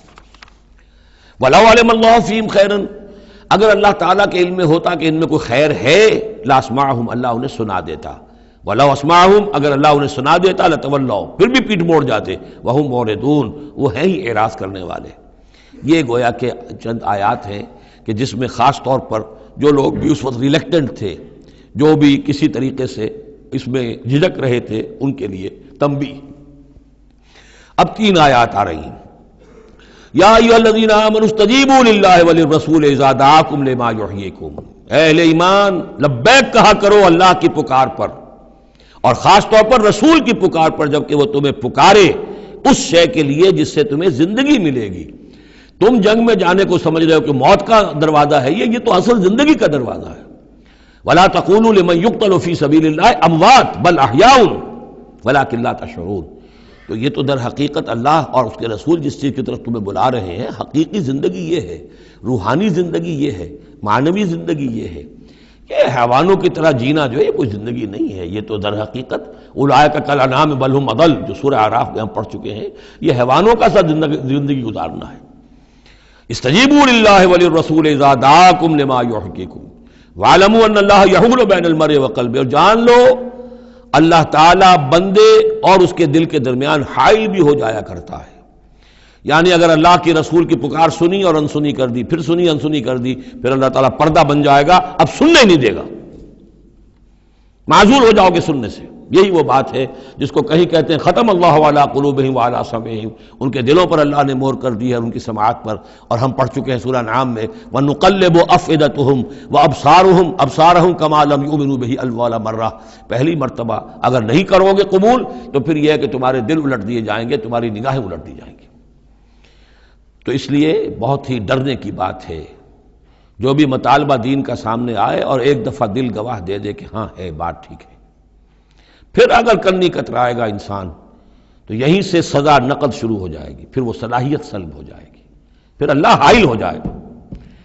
وَلَوْ عَلِمَ اللَّهُ فِيهِمْ خَيْرًا، اگر اللہ تعالیٰ کے علم میں ہوتا کہ ان میں کوئی خیر ہے، لَأَسْمَعَهُمْ، اللہ انہیں سنا دیتا۔ وَلَوْ أَسْمَعَهُمْ، اگر اللہ انہیں سنا دیتا، لَتَوَلَّوْا، پھر بھی پیٹ موڑ جاتے، وَهُمْ مُعْرِضُونَ، وہ ہیں ہی اعراض کرنے والے۔ یہ گویا کہ چند آیات ہیں کہ جس میں خاص طور پر جو لوگ بھی اس وقت ریلیکٹنٹ تھے، جو بھی کسی طریقے سے اس میں جھجک رہے تھے، ان کے لیے تنبیہ۔ اب 3 آیات آ رہی ہیں۔ یا ایھا الذین آمنوا استجیبوا للہ وللرسول اذا دعاکم لما یحییکم، اہل ایمان لبیک کہا کرو اللہ کی پکار پر، اور خاص طور پر رسول کی پکار پر جبکہ وہ تمہیں پکارے اس شے کے لیے جس سے تمہیں زندگی ملے گی۔ تم جنگ میں جانے کو سمجھ رہے ہو کہ موت کا دروازہ ہے، یہ تو اصل زندگی کا دروازہ ہے۔ ولا تقولوا لمن يقتل في سبيل الله اموات بل احياء ولكن لا تشعرون، تو یہ تو در حقیقت اللہ اور اس کے رسول جس چیز کی طرف تمہیں بلا رہے ہیں، حقیقی زندگی یہ ہے، روحانی زندگی یہ ہے، معنوی زندگی یہ ہے۔ یہ حیوانوں کی طرح جینا جو ہے یہ کوئی زندگی نہیں ہے، یہ تو در حقیقت اولئک کالانعام بل هم اضل، جو سورہ اعراف میں ہم پڑھ چکے ہیں، یہ حیوانوں کا سا زندگی گزارنا ہے۔ استجیبوا للہ وللرسول اذا دعاکم لما یحییکم وَاعْلَمُوا أَنَّ اللَّهَ يَحُولُ بَيْنَ الْمَرْءِ وَقَلْبِهِ، اور جان لو اللہ تعالیٰ بندے اور اس کے دل کے درمیان حائل بھی ہو جایا کرتا ہے۔ یعنی اگر اللہ کی رسول کی پکار سنی اور انسنی کر دی، پھر سنی انسنی کر دی، پھر اللہ تعالیٰ پردہ بن جائے گا، اب سننے نہیں دے گا، معذور ہو جاؤ گے سننے سے۔ یہی وہ بات ہے جس کو کہیں کہتے ہیں ختم اللہ علی قلوبہم وعلی سمعہم، ان کے دلوں پر اللہ نے مہر کر دی ہے، ان کی سماعت پر، اور ہم پڑھ چکے ہیں سورہ انعام میں وَنُقَلِّبُ أَفْئِدَتُهُمْ وَأَبْصَارُهُمْ كَمَا لَمْ يُؤْمِنُوا بِهِ أَوَّلَ مَرَّةٍ، پہلی مرتبہ اگر نہیں کرو گے قبول تو پھر یہ ہے کہ تمہارے دل الٹ دیے جائیں گے، تمہاری نگاہیں الٹ دی جائیں گی۔ تو اس لیے بہت ہی ڈرنے کی بات ہے جو بھی مطالبہ دین کا سامنے آئے اور ایک دفعہ دل گواہ دے دے کہ ہاں ہے بات ٹھیک ہے، پھر اگر کنی کترائے گا انسان تو یہیں سے سزا نقد شروع ہو جائے گی، پھر وہ صلاحیت سلب ہو جائے گی، پھر اللہ حائل ہو جائے گا،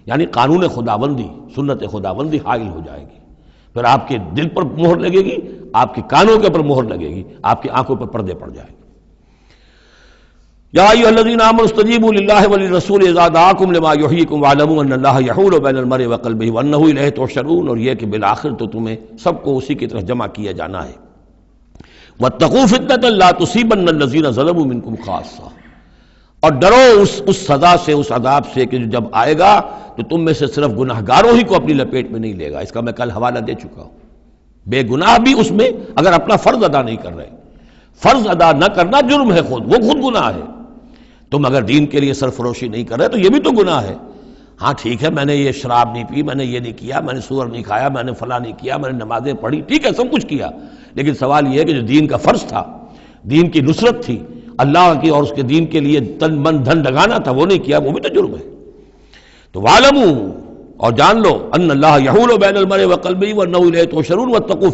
یعنی قانون خداوندی، سنت خداوندی حائل ہو جائے گی، پھر آپ کے دل پر مہر لگے گی، آپ کے کانوں کے پر مہر لگے گی، آپ کی آنکھوں پر پردے پڑ جائیں گے۔ یا ایھا الذین آمنوا استجیبوا للہ وللرسول اذا دعاکم لما یحییکم واعلموا ان اللہ یحول بین المرء وقلبہ وانہ الیہ تحشرون، اور یہ کہ بالآخر تو تمہیں سب کو اسی کی طرف جمع کیا جانا ہے۔ واتقوا فتنة لا تصیبن الذین ظلموا منکم خاصہ، اور ڈرو اس سزا سے، اس عذاب سے کہ جو جب آئے گا تو تم میں سے صرف گناہگاروں ہی کو اپنی لپیٹ میں نہیں لے گا۔ اس کا میں کل حوالہ دے چکا ہوں، بے گناہ بھی اس میں اگر اپنا فرض ادا نہیں کر رہے، فرض ادا نہ کرنا جرم ہے، وہ خود گناہ ہے۔ تم اگر دین کے لیے سرفروشی نہیں کر رہے تو یہ بھی تو گناہ ہے۔ ہاں ٹھیک ہے، میں نے یہ شراب نہیں پی، میں نے یہ نہیں کیا، میں نے سور نہیں کھایا، میں نے فلاں نہیں کیا، میں نے نمازیں پڑھی، ٹھیک ہے سب کچھ کیا، لیکن سوال یہ ہے کہ جو دین کا فرض تھا، دین کی نصرت تھی، اللہ کی اور اس کے دین کے لیے تن من دھن لگانا تھا، وہ نہیں کیا، وہ بھی تو جرم ہے۔ تو وَاعْلَمُوا، اور جان لو، ان اللہ یحول بین المرء وقلبہ وانہ الیہ تحشرون واتقوا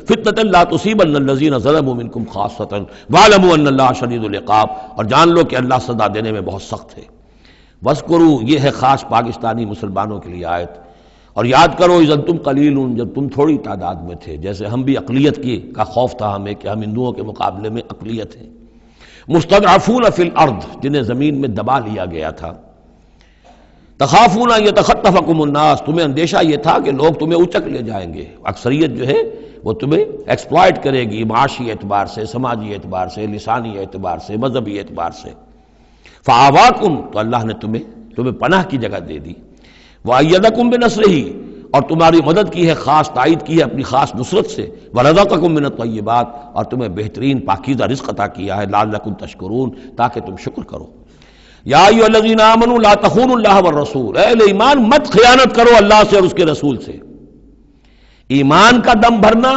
فتنة لا تصیبن الذین ظلموا منکم خاصۃ واعلموا ان اللہ شدید العقاب، اور جان لو کہ اللہ سزا دینے میں بہت سخت ہے۔ وَاذْكُرُوا، یہ ہے خاص پاکستانی مسلمانوں کے لیے آیت، اور یاد کرو اذ انتم قلیل، جب تم تھوڑی تعداد میں تھے، جیسے ہم بھی اقلیت کا خوف تھا ہمیں کہ ہم ہندوؤں کے مقابلے میں اقلیت ہیں، مستضعفون فی الارض، جنہیں زمین میں دبا لیا گیا تھا، تخافون ان یتخطفکم الناس، تمہیں اندیشہ یہ تھا کہ لوگ تمہیں اچک لے جائیں گے، اکثریت جو ہے وہ تمہیں ایکسپلائٹ کرے گی معاشی اعتبار سے، سماجی اعتبار سے، لسانی اعتبار سے، مذہبی اعتبار سے۔ فآواکم، تو اللہ نے تمہیں پناہ کی جگہ دے دی۔ وأیدکم بنصرہ، اور تمہاری مدد کی ہے، خاص تائید کی ہے اپنی خاص نصرت سے۔ ورزقکم من الطیبات، اور تمہیں بہترین پاکیزہ رزق عطا کیا ہے، لعلکم تشکرون، تاکہ تم شکر کرو۔ یا ایھا الذین آمنوا لا تخونوا اللہ والرسول، اے اہل ایمان مت خیانت کرو اللہ سے اور اس کے رسول سے۔ ایمان کا دم بھرنا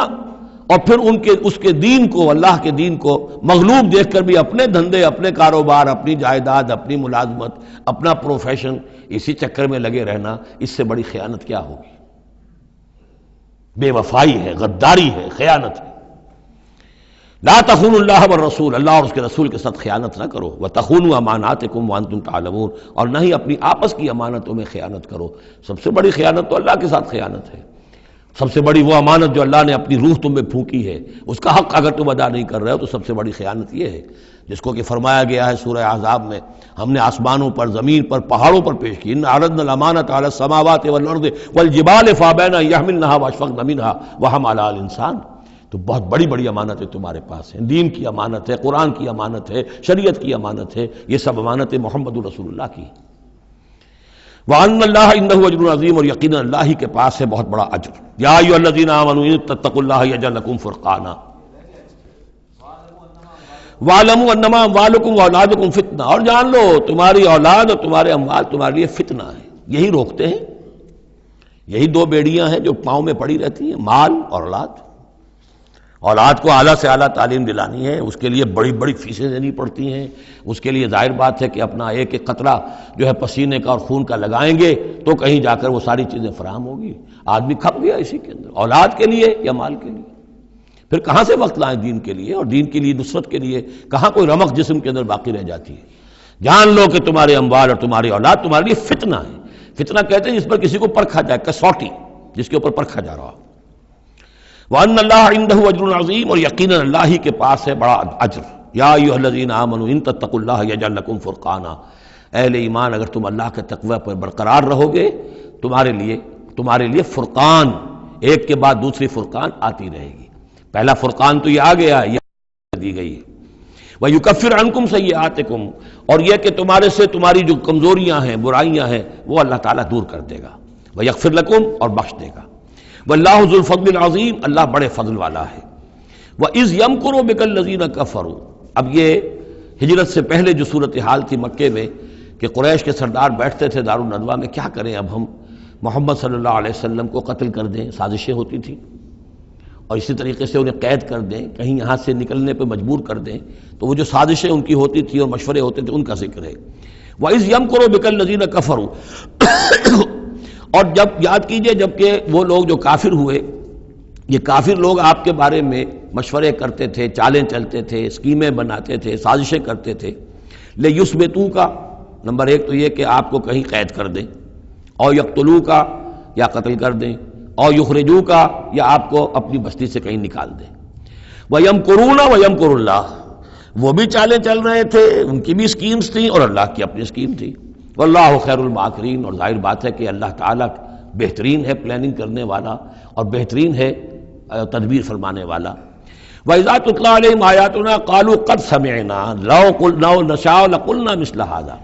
اور پھر اس کے دین کو، اللہ کے دین کو مغلوب دیکھ کر بھی اپنے دھندے، اپنے کاروبار، اپنی جائیداد، اپنی ملازمت، اپنا پروفیشن، اسی چکر میں لگے رہنا، اس سے بڑی خیانت کیا ہوگی؟ بے وفائی ہے، غداری ہے، خیانت ہے۔ لا تخونوا اللہ والرسول، اللہ اور اس کے رسول کے ساتھ خیانت نہ کرو۔ وتخونوا اماناتکم وانتم تعلمون، اور نہ ہی اپنی آپس کی امانتوں میں خیانت کرو۔ سب سے بڑی خیانت تو اللہ کے ساتھ خیانت ہے۔ سب سے بڑی وہ امانت جو اللہ نے اپنی روح تم میں پھونکی ہے، اس کا حق اگر تم ادا نہیں کر رہے ہو تو سب سے بڑی خیانت یہ ہے، جس کو کہ فرمایا گیا ہے سورہ احزاب میں، ہم نے آسمانوں پر، زمین پر، پہاڑوں پر پیش کی۔ اِنَّا عَرَضْنَا الْأَمَانَةَ عَلَى السَّمَاوَاتِ وَالْأَرْضِ وَالْجِبَالِ فَأَبَيْنَ أَن يَحْمِلْنَهَا وَأَشْفَقْنَ مِنْهَا وَحَمَلَهَا الْإِنسَانُ۔ تو بہت بڑی بڑی امانتیں تمہارے پاس ہیں، دین کی امانت ہے، قرآن کی امانت ہے، شریعت کی امانت ہے، یہ سب امانتیں محمد رسول اللہ کی۔ وَأَنَّ اللَّهَ عِندَهُ أَجْرٌ عَظِيمٌ، اور یقیناً اللہ ہی کے پاس ہے بہت بڑا اجر۔ یا ایھا الذین آمنوا ان تتقوا اللہ یجعل لکم فرقانا وَاعْلَمُوا أَنَّمَا أَمْوَالُكُمْ وَأَوْلَادُكُمْ فِتْنَةٌ، اور جان لو تمہاری اولاد اور تمہارے اموال تمہارے لیے فتنہ ہے۔ یہی روکتے ہیں، یہی دو بیڑیاں ہیں جو پاؤں میں پڑی رہتی ہیں، مال اور اولاد۔ اولاد کو اعلیٰ سے اعلیٰ تعلیم دلانی ہے، اس کے لیے بڑی بڑی فیسیں دینی پڑتی ہیں، اس کے لیے ظاہر بات ہے کہ اپنا ایک ایک قطرہ جو ہے پسینے کا اور خون کا لگائیں گے تو کہیں جا کر وہ ساری چیزیں فراہم ہوگی۔ آدمی کھپ گیا اسی کے اندر، اولاد کے لیے یا مال کے لیے۔ پھر کہاں سے وقت لائیں دین کے لیے اور دین کے لیے نصرت کے لیے؟ کہاں کوئی رمق جسم کے اندر باقی رہ جاتی ہے؟ جان لو کہ تمہارے اموال اور تمہاری اولاد تمہارے لیے فتنہ ہے۔ فتنہ کہتے ہیں جس پر کسی کو پرکھا جائے، کسوٹی جس کے اوپر پرکھا جا رہا۔ وَأَنَّ اللَّهَ عِندَهُ أَجْرٌ عَظِيمٌ، اور یقیناً اللہ ہی کے پاس ہے بڑا اجر۔ یا ایھا الذین آمنوا ان تتقوا اللہ یجعل لکم فرقانا، اہل ایمان اگر تم اللہ کے تقوی پر برقرار رہو گے، تمہارے لیے فرقان، ایک کے بعد دوسری فرقان آتی رہے گی۔ پہلا فرقان تو یہ آ گیا، یہ دی گئی ہے۔ وَيُكَفِّرْ عَنْكُمْ سَيِّئَاتِكُمْ، اور یہ کہ تمہارے سے تمہاری جو کمزوریاں ہیں، برائیاں ہیں، وہ اللہ تعالیٰ دور کر دے گا۔ وَيَغْفِرْ لَكُمْ، اور بخش دے گا۔ وَاللَّهُ ذُو الْفَضْلِ الْعَظِيمِ، اللہ بڑے فضل والا ہے۔ وَإِذْ يَمْكُرُ بِكَ الَّذِينَ كَفَرُوا، اب یہ ہجرت سے پہلے جو صورتحال تھی مکے میں کہ قریش کے سردار بیٹھتے تھے دارالندوہ میں، کیا کریں اب ہم محمد صلی اللہ علیہ وسلم کو قتل کر دیں، سازشیں ہوتی تھیں، اور اسی طریقے سے انہیں قید کر دیں، کہیں یہاں سے نکلنے پہ مجبور کر دیں، تو وہ جو سازشیں ان کی ہوتی تھی اور مشورے ہوتے تھے ان کا ذکر ہے۔ وَإِذْ يَمْكُرُ بِكَ الَّذِينَ كَفَرُوا، اور جب یاد کیجئے جب کہ وہ لوگ جو کافر ہوئے، یہ کافر لوگ آپ کے بارے میں مشورے کرتے تھے، چالیں چلتے تھے، اسکیمیں بناتے تھے، سازشیں کرتے تھے۔ لِيُثْبِتُوكَ، نمبر ایک تو یہ کہ آپ کو کہیں قید کر دیں، اور يَقْتُلُوكَ، یا قتل کر دیں، اور يُخْرِجُوكَ، یا آپ کو اپنی بستی سے کہیں نکال دیں۔ وَيَمْكُرُونَ وَيَمْكُرُ اللَّهُ، وہ بھی چالیں چل رہے تھے، ان کی بھی اسکیمز تھیں اور اللہ کی اپنی اسکیم تھی۔ واللہ خیر الماکرین، اور ظاہر بات ہے کہ اللہ تعالیٰ بہترین ہے پلاننگ کرنے والا اور بہترین ہے تدبیر فرمانے والا۔ وَإِذَا تُتْلَىٰ عَلَيْهِمْ آيَاتُنَا قَالُوا قَدْ سَمِعْنَا لَوْ نَشَاءُ لَقُلْنَا مِثْلَ هَٰذَا،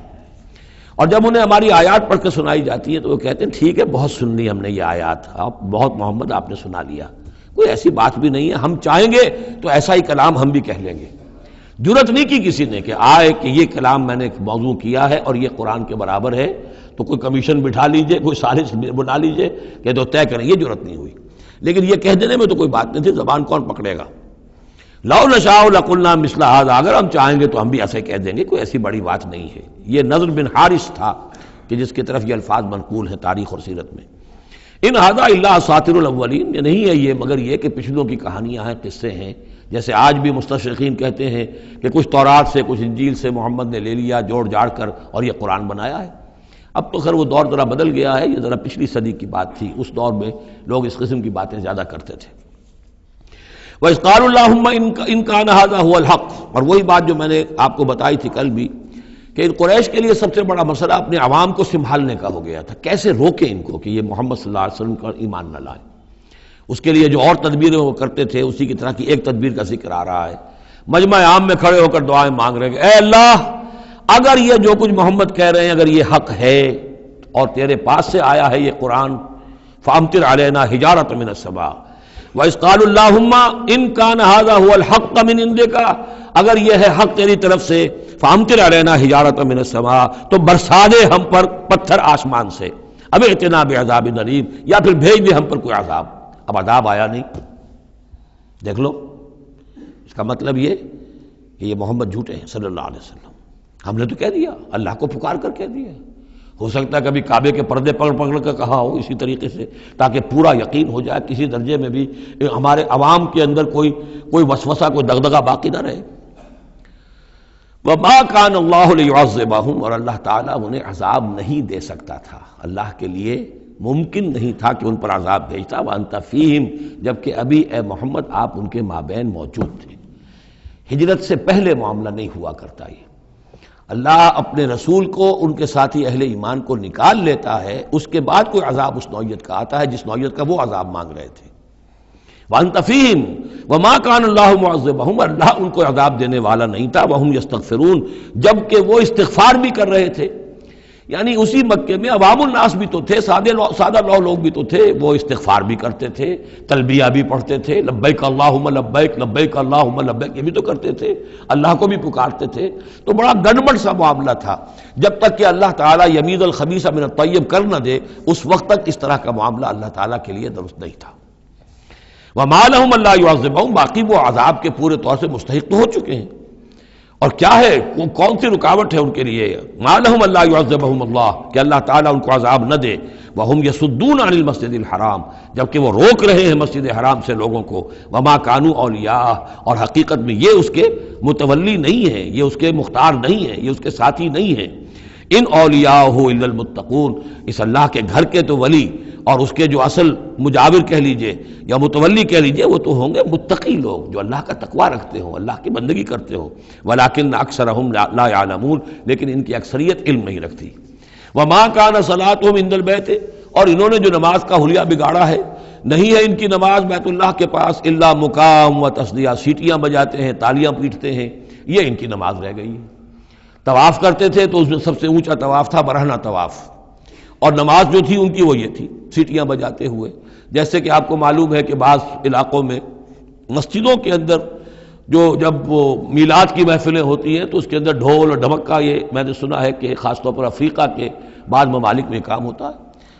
اور جب انہیں ہماری آیات پڑھ کے سنائی جاتی ہیں تو وہ کہتے ہیں ٹھیک ہے، بہت سن لی ہم نے یہ آیات، بہت محمد آپ نے سنا لیا، کوئی ایسی بات بھی نہیں ہے، ہم چاہیں گے تو ایسا ہی کلام ہم بھی کہہ لیں گے۔ جرت نہیں کی کسی نے کہ آئے کہ یہ کلام میں نے ایک موضوع کیا ہے اور یہ قرآن کے برابر ہے، تو کوئی کمیشن بٹھا لیجئے، کوئی سازش بنا لیجئے کہ تو طے کریں، یہ جرت نہیں ہوئی۔ لیکن یہ کہہ دینے میں تو کوئی بات نہیں تھی، زبان کون پکڑے گا؟ لو نشاء لقلنا مثل هذا، اگر ہم چاہیں گے تو ہم بھی ایسے کہہ دیں گے، کوئی ایسی بڑی بات نہیں ہے۔ یہ نضر بن حارث تھا کہ جس کی طرف یہ الفاظ منقول ہیں تاریخ اور سیرت میں۔ ان هذا الا اساطیر الاولین، یہ نہیں ہے یہ مگر یہ کہ پچھلوں کی کہانیاں ہیں، قصے ہیں، جیسے آج بھی مستشرقین کہتے ہیں کہ کچھ تورات سے کچھ انجیل سے محمد نے لے لیا جوڑ جاڑ کر اور یہ قرآن بنایا ہے۔ اب تو خیر وہ دور ذرا بدل گیا ہے، یہ ذرا پچھلی صدی کی بات تھی، اس دور میں لوگ اس قسم کی باتیں زیادہ کرتے تھے۔ وَإِذْ قَالُوا اللَّهُمَّ إِنْ كَانَ هَذَا هُوَ الْحَقُّ، اور وہی بات جو میں نے آپ کو بتائی تھی کل بھی کہ قریش کے لیے سب سے بڑا مسئلہ اپنے عوام کو سنبھالنے کا ہو گیا تھا، کیسے روکیں ان کو کہ یہ محمد صلی اللہ علیہ وسلم کا ایمان نہ لائیں۔ اس کے لیے جو اور تدبیریں وہ کرتے تھے اسی کی طرح کی ایک تدبیر کا ذکر آ رہا ہے۔ مجمع عام میں کھڑے ہو کر دعائیں مانگ رہے ہیں کہ اے اللہ، اگر یہ جو کچھ محمد کہہ رہے ہیں اگر یہ حق ہے اور تیرے پاس سے آیا ہے یہ قرآن، فامطر علینا حجارۃ من السماء وَإِذْ قَالُوا اللَّهُمَّ إِنْ كَانَ هَذَا هُوَ الْحَقَّ مِنْ عِنْدِكَ، اگر یہ ہے حق تیری طرف سے، فامطر علینا حجارۃ من السماء، تو برسا دے ہم پر پتھر آسمان سے، اب ائتنا بعذاب الیم، یا پھر بھیج دے ہم پر کوئی عذاب۔ اب عذاب آیا نہیں، دیکھ لو، اس کا مطلب یہ کہ یہ محمد جھوٹے ہیں صلی اللہ علیہ وسلم۔ ہم نے تو کہہ دیا، اللہ کو پکار کر کہہ دیا، ہو سکتا ہے کبھی کعبے کے پردے پکڑ کر کہا ہو اسی طریقے سے، تاکہ پورا یقین ہو جائے، کسی درجے میں بھی ہمارے عوام کے اندر کوئی وسوسہ، کوئی دغدغہ باقی نہ رہے۔ وَمَا كَانَ اللَّهُ لِيُعَذِّبَهُمْ، اور اللہ تعالیٰ انہیں عذاب نہیں دے سکتا تھا، اللہ کے لیے ممکن نہیں تھا کہ ان پر عذاب بھیجتا، وَأَنْتَ فِيهِمْ، جبکہ ابھی اے محمد آپ ان کے مابین موجود تھے۔ ہجرت سے پہلے معاملہ نہیں ہوا کرتا یہ، اللہ اپنے رسول کو ان کے ساتھی اہل ایمان کو نکال لیتا ہے، اس کے بعد کوئی عذاب اس نوعیت کا آتا ہے جس نوعیت کا وہ عذاب مانگ رہے تھے۔ وَأَنْتَ فِيهِمْ وَمَا كَانَ اللَّهُ مُعَذِّبَهُمْ، اللہ ان کو عذاب دینے والا نہیں تھا، وَهُمْ يَسْتَغْفِرُونَ، جبکہ وہ استغفار بھی کر رہے تھے۔ یعنی اسی مکے میں عوام الناس بھی تو تھے، سادہ لوگ بھی تو تھے، وہ استغفار بھی کرتے تھے، تلبیہ بھی پڑھتے تھے، لبیک اللہم لبیک لبیک اللہم لبیک، یہ بھی تو کرتے تھے، اللہ کو بھی پکارتے تھے۔ تو بڑا گڑبڑ سا معاملہ تھا، جب تک کہ اللہ تعالیٰ یمیز الخبیث من الطیب کر نہ دے، اس وقت تک اس طرح کا معاملہ اللہ تعالیٰ کے لیے درست نہیں تھا۔ وَمَا لَهُمْ أَلَّا يُعَذِّبَهُمْ، باقی وہ عذاب کے پورے طور سے مستحق تو ہو چکے ہیں، اور کیا ہے وہ کون سی رکاوٹ ہے ان کے لیے؟ مَا لَهُمْ أَلَّا يُعَذِّبَهُمْ اللَّهُ، کہ اللہ تعالیٰ ان کو عذاب نہ دے، وَهُمْ يَصُدُّونَ عَنِ الْمَسْجِدِ الْحَرَامِ، جبکہ وہ روک رہے ہیں مسجد حرام سے لوگوں کو، وَمَا كَانُوا أَوْلِيَاءَهُ، اور حقیقت میں یہ اس کے متولی نہیں ہے، یہ اس کے مختار نہیں ہے، یہ اس کے ساتھی نہیں ہے۔ ان اولیاءہ الا المتقون، اس اللہ کے گھر کے تو ولی اور اس کے جو اصل مجاور کہہ لیجئے یا متولی کہہ لیجئے، وہ تو ہوں گے متقی لوگ جو اللہ کا تقوی رکھتے ہوں، اللہ کی بندگی کرتے ہوں۔ ولکن اکثرهم لا يعلمون، لیکن ان کی اکثریت علم نہیں رکھتی۔ وما كان صلاتهم عند البيت، اور انہوں نے جو نماز کا حلیہ بگاڑا ہے، نہیں ہے ان کی نماز بیت اللہ کے پاس الا مقام و تصدیہ، سیٹیاں بجاتے ہیں، تالیاں پیٹتے ہیں، یہ ان کی نماز رہ گئی ہے۔ طواف کرتے تھے تو اس میں سب سے اونچا طواف تھا برہنہ طواف، اور نماز جو تھی ان کی وہ یہ تھی، سیٹیاں بجاتے ہوئے۔ جیسے کہ آپ کو معلوم ہے کہ بعض علاقوں میں مسجدوں کے اندر جب وہ میلاد کی محفلیں ہوتی ہیں تو اس کے اندر ڈھول اور ڈھمک کا، یہ میں نے سنا ہے کہ خاص طور پر افریقہ کے بعض ممالک میں کام ہوتا ہے۔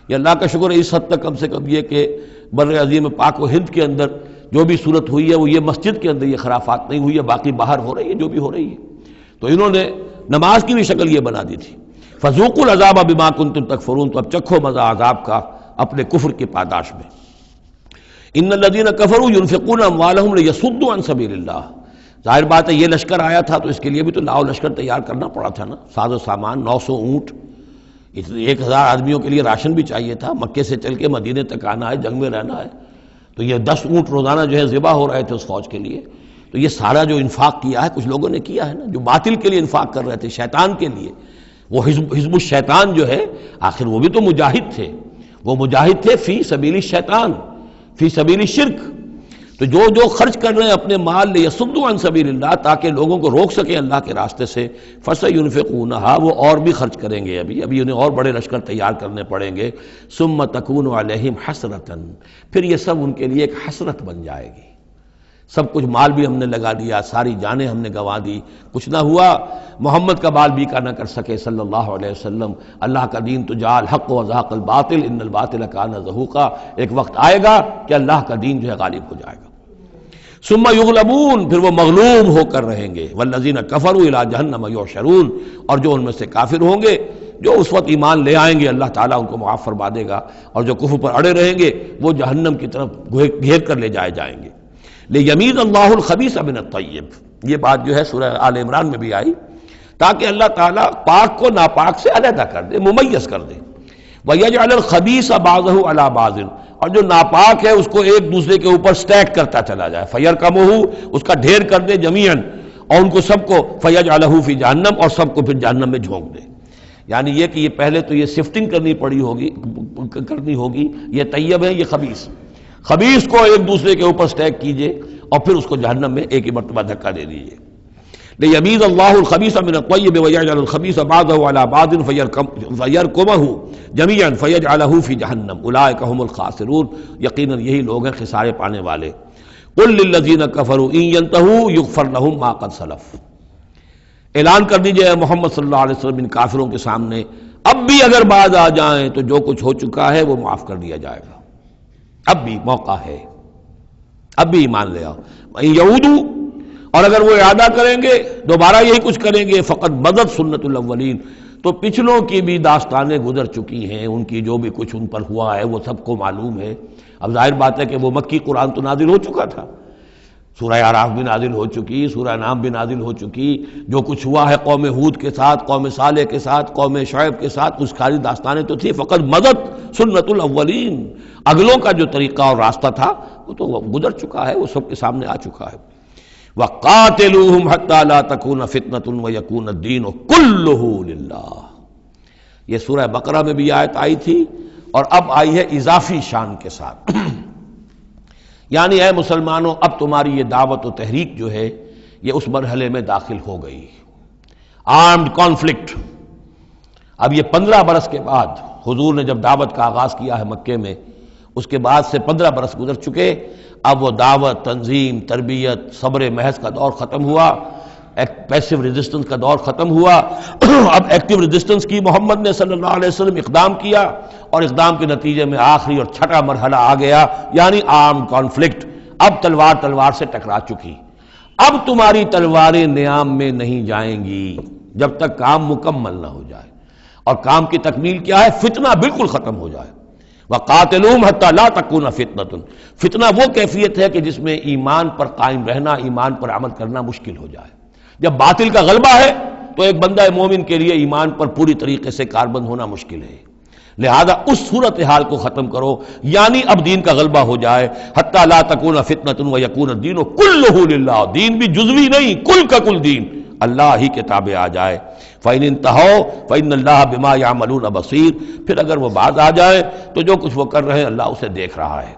یہ اللہ کا شکر ہے اس حد تک کم سے کم یہ کہ بر عظیم پاک و ہند کے اندر جو بھی صورت ہوئی ہے وہ یہ مسجد کے اندر یہ خرافات نہیں ہوئی ہے، باقی باہر ہو رہی ہے جو بھی ہو رہی ہے۔ تو انہوں نے نماز کی بھی شکل یہ بنا دی تھی، فذوقوا العذاب بما کنتم تکفرون، تو اب چکھو مزہ عذاب کا اپنے کفر کی پاداش میں۔ ان الذین کفروا ينفقون اموالهم لیصدوا عن سبیل اللہ، ظاہر بات ہے یہ لشکر آیا تھا تو اس کے لیے بھی تو لاؤ لشکر تیار کرنا پڑا تھا نا، ساز و سامان، 900 اونٹ، 1000 آدمیوں کے لیے راشن بھی چاہیے تھا، مکے سے چل کے مدینے تک آنا ہے، جنگ میں رہنا ہے، تو یہ 10 اونٹ روزانہ جو ہے ذبح ہو رہے تھے اس فوج کے لیے۔ تو یہ سارا جو انفاق کیا ہے کچھ لوگوں نے کیا ہے نا، جو باطل کے لیے انفاق کر رہے تھے، شیطان کے لیے، وہ حزب الشیطان جو ہے، آخر وہ بھی تو مجاہد تھے، وہ مجاہد تھے فی سبیل الشیطان، فی سبیل الشرک۔ تو جو خرچ کر رہے ہیں اپنے مال لیصدوا عن سبیل اللہ، تاکہ لوگوں کو روک سکیں اللہ کے راستے سے، فسینفقونھا، وہ اور بھی خرچ کریں گے، ابھی انہیں اور بڑے لشکر تیار کرنے پڑیں گے، ثم تکون علیہم حسرۃ، پھر یہ سب ان کے لیے ایک حسرت بن جائے گی۔ سب کچھ مال بھی ہم نے لگا دیا، ساری جانیں ہم نے گنوا دی، کچھ نہ ہوا، محمد کا بال بیکا نہ کر سکے صلی اللہ علیہ وسلم، اللہ کا دین تو جاء الحق وزهق الباطل ان الباطل کان زہوقا، ایک وقت آئے گا کہ اللہ کا دین جو ہے غالب ہو جائے گا۔ ثم یغلبون، پھر وہ مغلوب ہو کر رہیں گے، والذین کفروا الی جہنم یحشرون، اور جو ان میں سے کافر ہوں گے، جو اس وقت ایمان لے آئیں گے اللہ تعالیٰ ان کو معاف فرما دے گا، اور جو کفر پر اڑے رہیں گے وہ جہنم کی طرف گھیر کر لے جائے گے۔ لیمیز اللہ الخبیث من الطیب، یہ بات جو ہے سورہ آل عمران میں بھی آئی، تاکہ اللہ تعالیٰ پاک کو ناپاک سے علیحدہ کر دے، ممیز کر دے۔ وَيَجْعَلَ الْخَبِيثَ بَعْضَهُ عَلَى بَعْضٍ، اور جو ناپاک ہے اس کو ایک دوسرے کے اوپر سٹیک کرتا چلا جائے، فَيَرْكَمُهُ، اس کا ڈھیر کر دے جمیعاً، اور ان کو سب کو فَيَجْعَلَهُ فِي جہنم، اور سب کو پھر جہنم میں جھونک دے۔ یعنی یہ کہ یہ پہلے تو یہ سفٹنگ کرنی ہوگی، یہ طیب ہے، یہ خبیث۔ خبیث کو ایک دوسرے کے اوپر سٹیک کیجئے اور پھر اس کو جہنم میں ایک ہی مرتبہ دھکا دے دیجئے. لیمیز اللہ الخبیث من الطیب ویجعل الخبیث بعضہ علی بعض فیرکمہ جمیعا فیجعلہ فی جہنم اولئک هم الخاسرون. یقیناً یہی لوگ ہیں خسارے پانے والے. قل للذین کفروا ان ینتہوا یغفر لهم ما قد سلف. اعلان کر دیجئے محمد صلی اللہ علیہ وسلم ان کافروں کے سامنے اب بھی اگر باز آ جائیں تو جو کچھ ہو چکا ہے وہ معاف کر دیا جائے گا. اب بھی موقع ہے، اب بھی ایمان لے آؤ. یعودو، اور اگر وہ ارادہ کریں گے دوبارہ یہی کچھ کریں گے، فقط بدت سنت الاولین، تو پچھلوں کی بھی داستانیں گزر چکی ہیں، ان کی جو بھی کچھ ان پر ہوا ہے وہ سب کو معلوم ہے. اب ظاہر بات ہے کہ وہ مکی قرآن تو نازل ہو چکا تھا، سورہ اعراف بھی نازل ہو چکی، سورہ نام بھی نازل ہو چکی، جو کچھ ہوا ہے قوم ہود کے ساتھ، قوم صالح کے ساتھ، قوم شعیب کے ساتھ، اس ساری داستانیں تو تھی. فقط مدد سنت الاولین، اگلوں کا جو طریقہ اور راستہ تھا وہ تو گزر چکا ہے، وہ سب کے سامنے آ چکا ہے. وَقَاتِلُوهُمْ حَتَّى لَا تَكُونَ فِتْنَةٌ وَيَكُونَ الدِّينُ كُلُّهُ لِلَّهِ. یہ سورہ بقرہ میں بھی آیت آئی تھی اور اب آئی ہے اضافی شان کے ساتھ. یعنی اے مسلمانوں، اب تمہاری یہ دعوت و تحریک جو ہے یہ اس مرحلے میں داخل ہو گئی، آرمڈ کانفلکٹ. اب یہ 15 برس کے بعد حضور نے جب دعوت کا آغاز کیا ہے مکے میں، اس کے بعد سے 15 برس گزر چکے. اب وہ دعوت، تنظیم، تربیت، صبر محض کا دور ختم ہوا، پیسو ریزسٹنس کا دور ختم ہوا. اب ایکٹیو ریزسٹنس کی محمد نے صلی اللہ علیہ وسلم اقدام کیا، اور اقدام کے نتیجے میں آخری اور چھٹا مرحلہ آ گیا، یعنی آرم کانفلکٹ. اب تلوار سے ٹکرا چکی. اب تمہاری تلواریں نیام میں نہیں جائیں گی جب تک کام مکمل نہ ہو جائے. اور کام کی تکمیل کیا ہے؟ فتنہ بالکل ختم ہو جائے. وَقَاتِلُوهُمْ حَتَّى لَا تَكُونَ فِتْنَةٌ. فتنہ وہ کیفیت ہے کہ جس میں ایمان پر قائم رہنا، ایمان پر عمل کرنا مشکل ہو جائے. جب باطل کا غلبہ ہے تو ایک بندہ مومن کے لیے ایمان پر پوری طریقے سے کاربند ہونا مشکل ہے. لہذا اس صورتحال کو ختم کرو، یعنی اب دین کا غلبہ ہو جائے. حَتَّى لَا تَكُونَ فِتْنَةٌ وَيَكُونَ الدِّينُ كُلُّهُ لِلَّهِ. دین بھی جزوی نہیں، کل کا کل دین اللہ ہی کے تابع آ جائے. فَإِنِ انْتَهَوْا فَإِنَّ اللَّهَ بِمَا يَعْمَلُونَ بَصِيرٌ. پھر اگر وہ باز آ جائیں تو جو کچھ وہ کر رہے ہیں اللہ اسے دیکھ رہا ہے.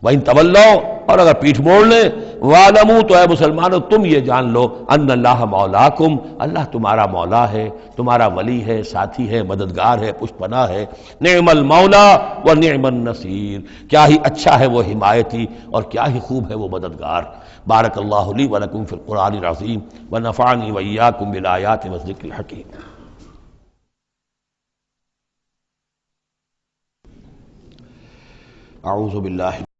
وَإِن تَوَلَّوْا، اور اگر پیٹھ موڑ لیں، وَاعْلَمُوا، تو اے مسلمانوں تم یہ جان لو، أَنَّ اللَّهَ مَوْلَاكُمْ، اللہ تمہارا مولا ہے، تمہارا ولی ہے، ساتھی ہے، مددگار ہے، پشت پناہ ہے. نعم المولا ونعم النصیر. کیا ہی اچھا ہے وہ حمایتی اور کیا ہی خوب ہے وہ مددگار. بارک اللہ لی ولکم فی القرآن العظیم ونفعنی وإیاکم بالآیات والذکر الحکیم. اعوذ باللہ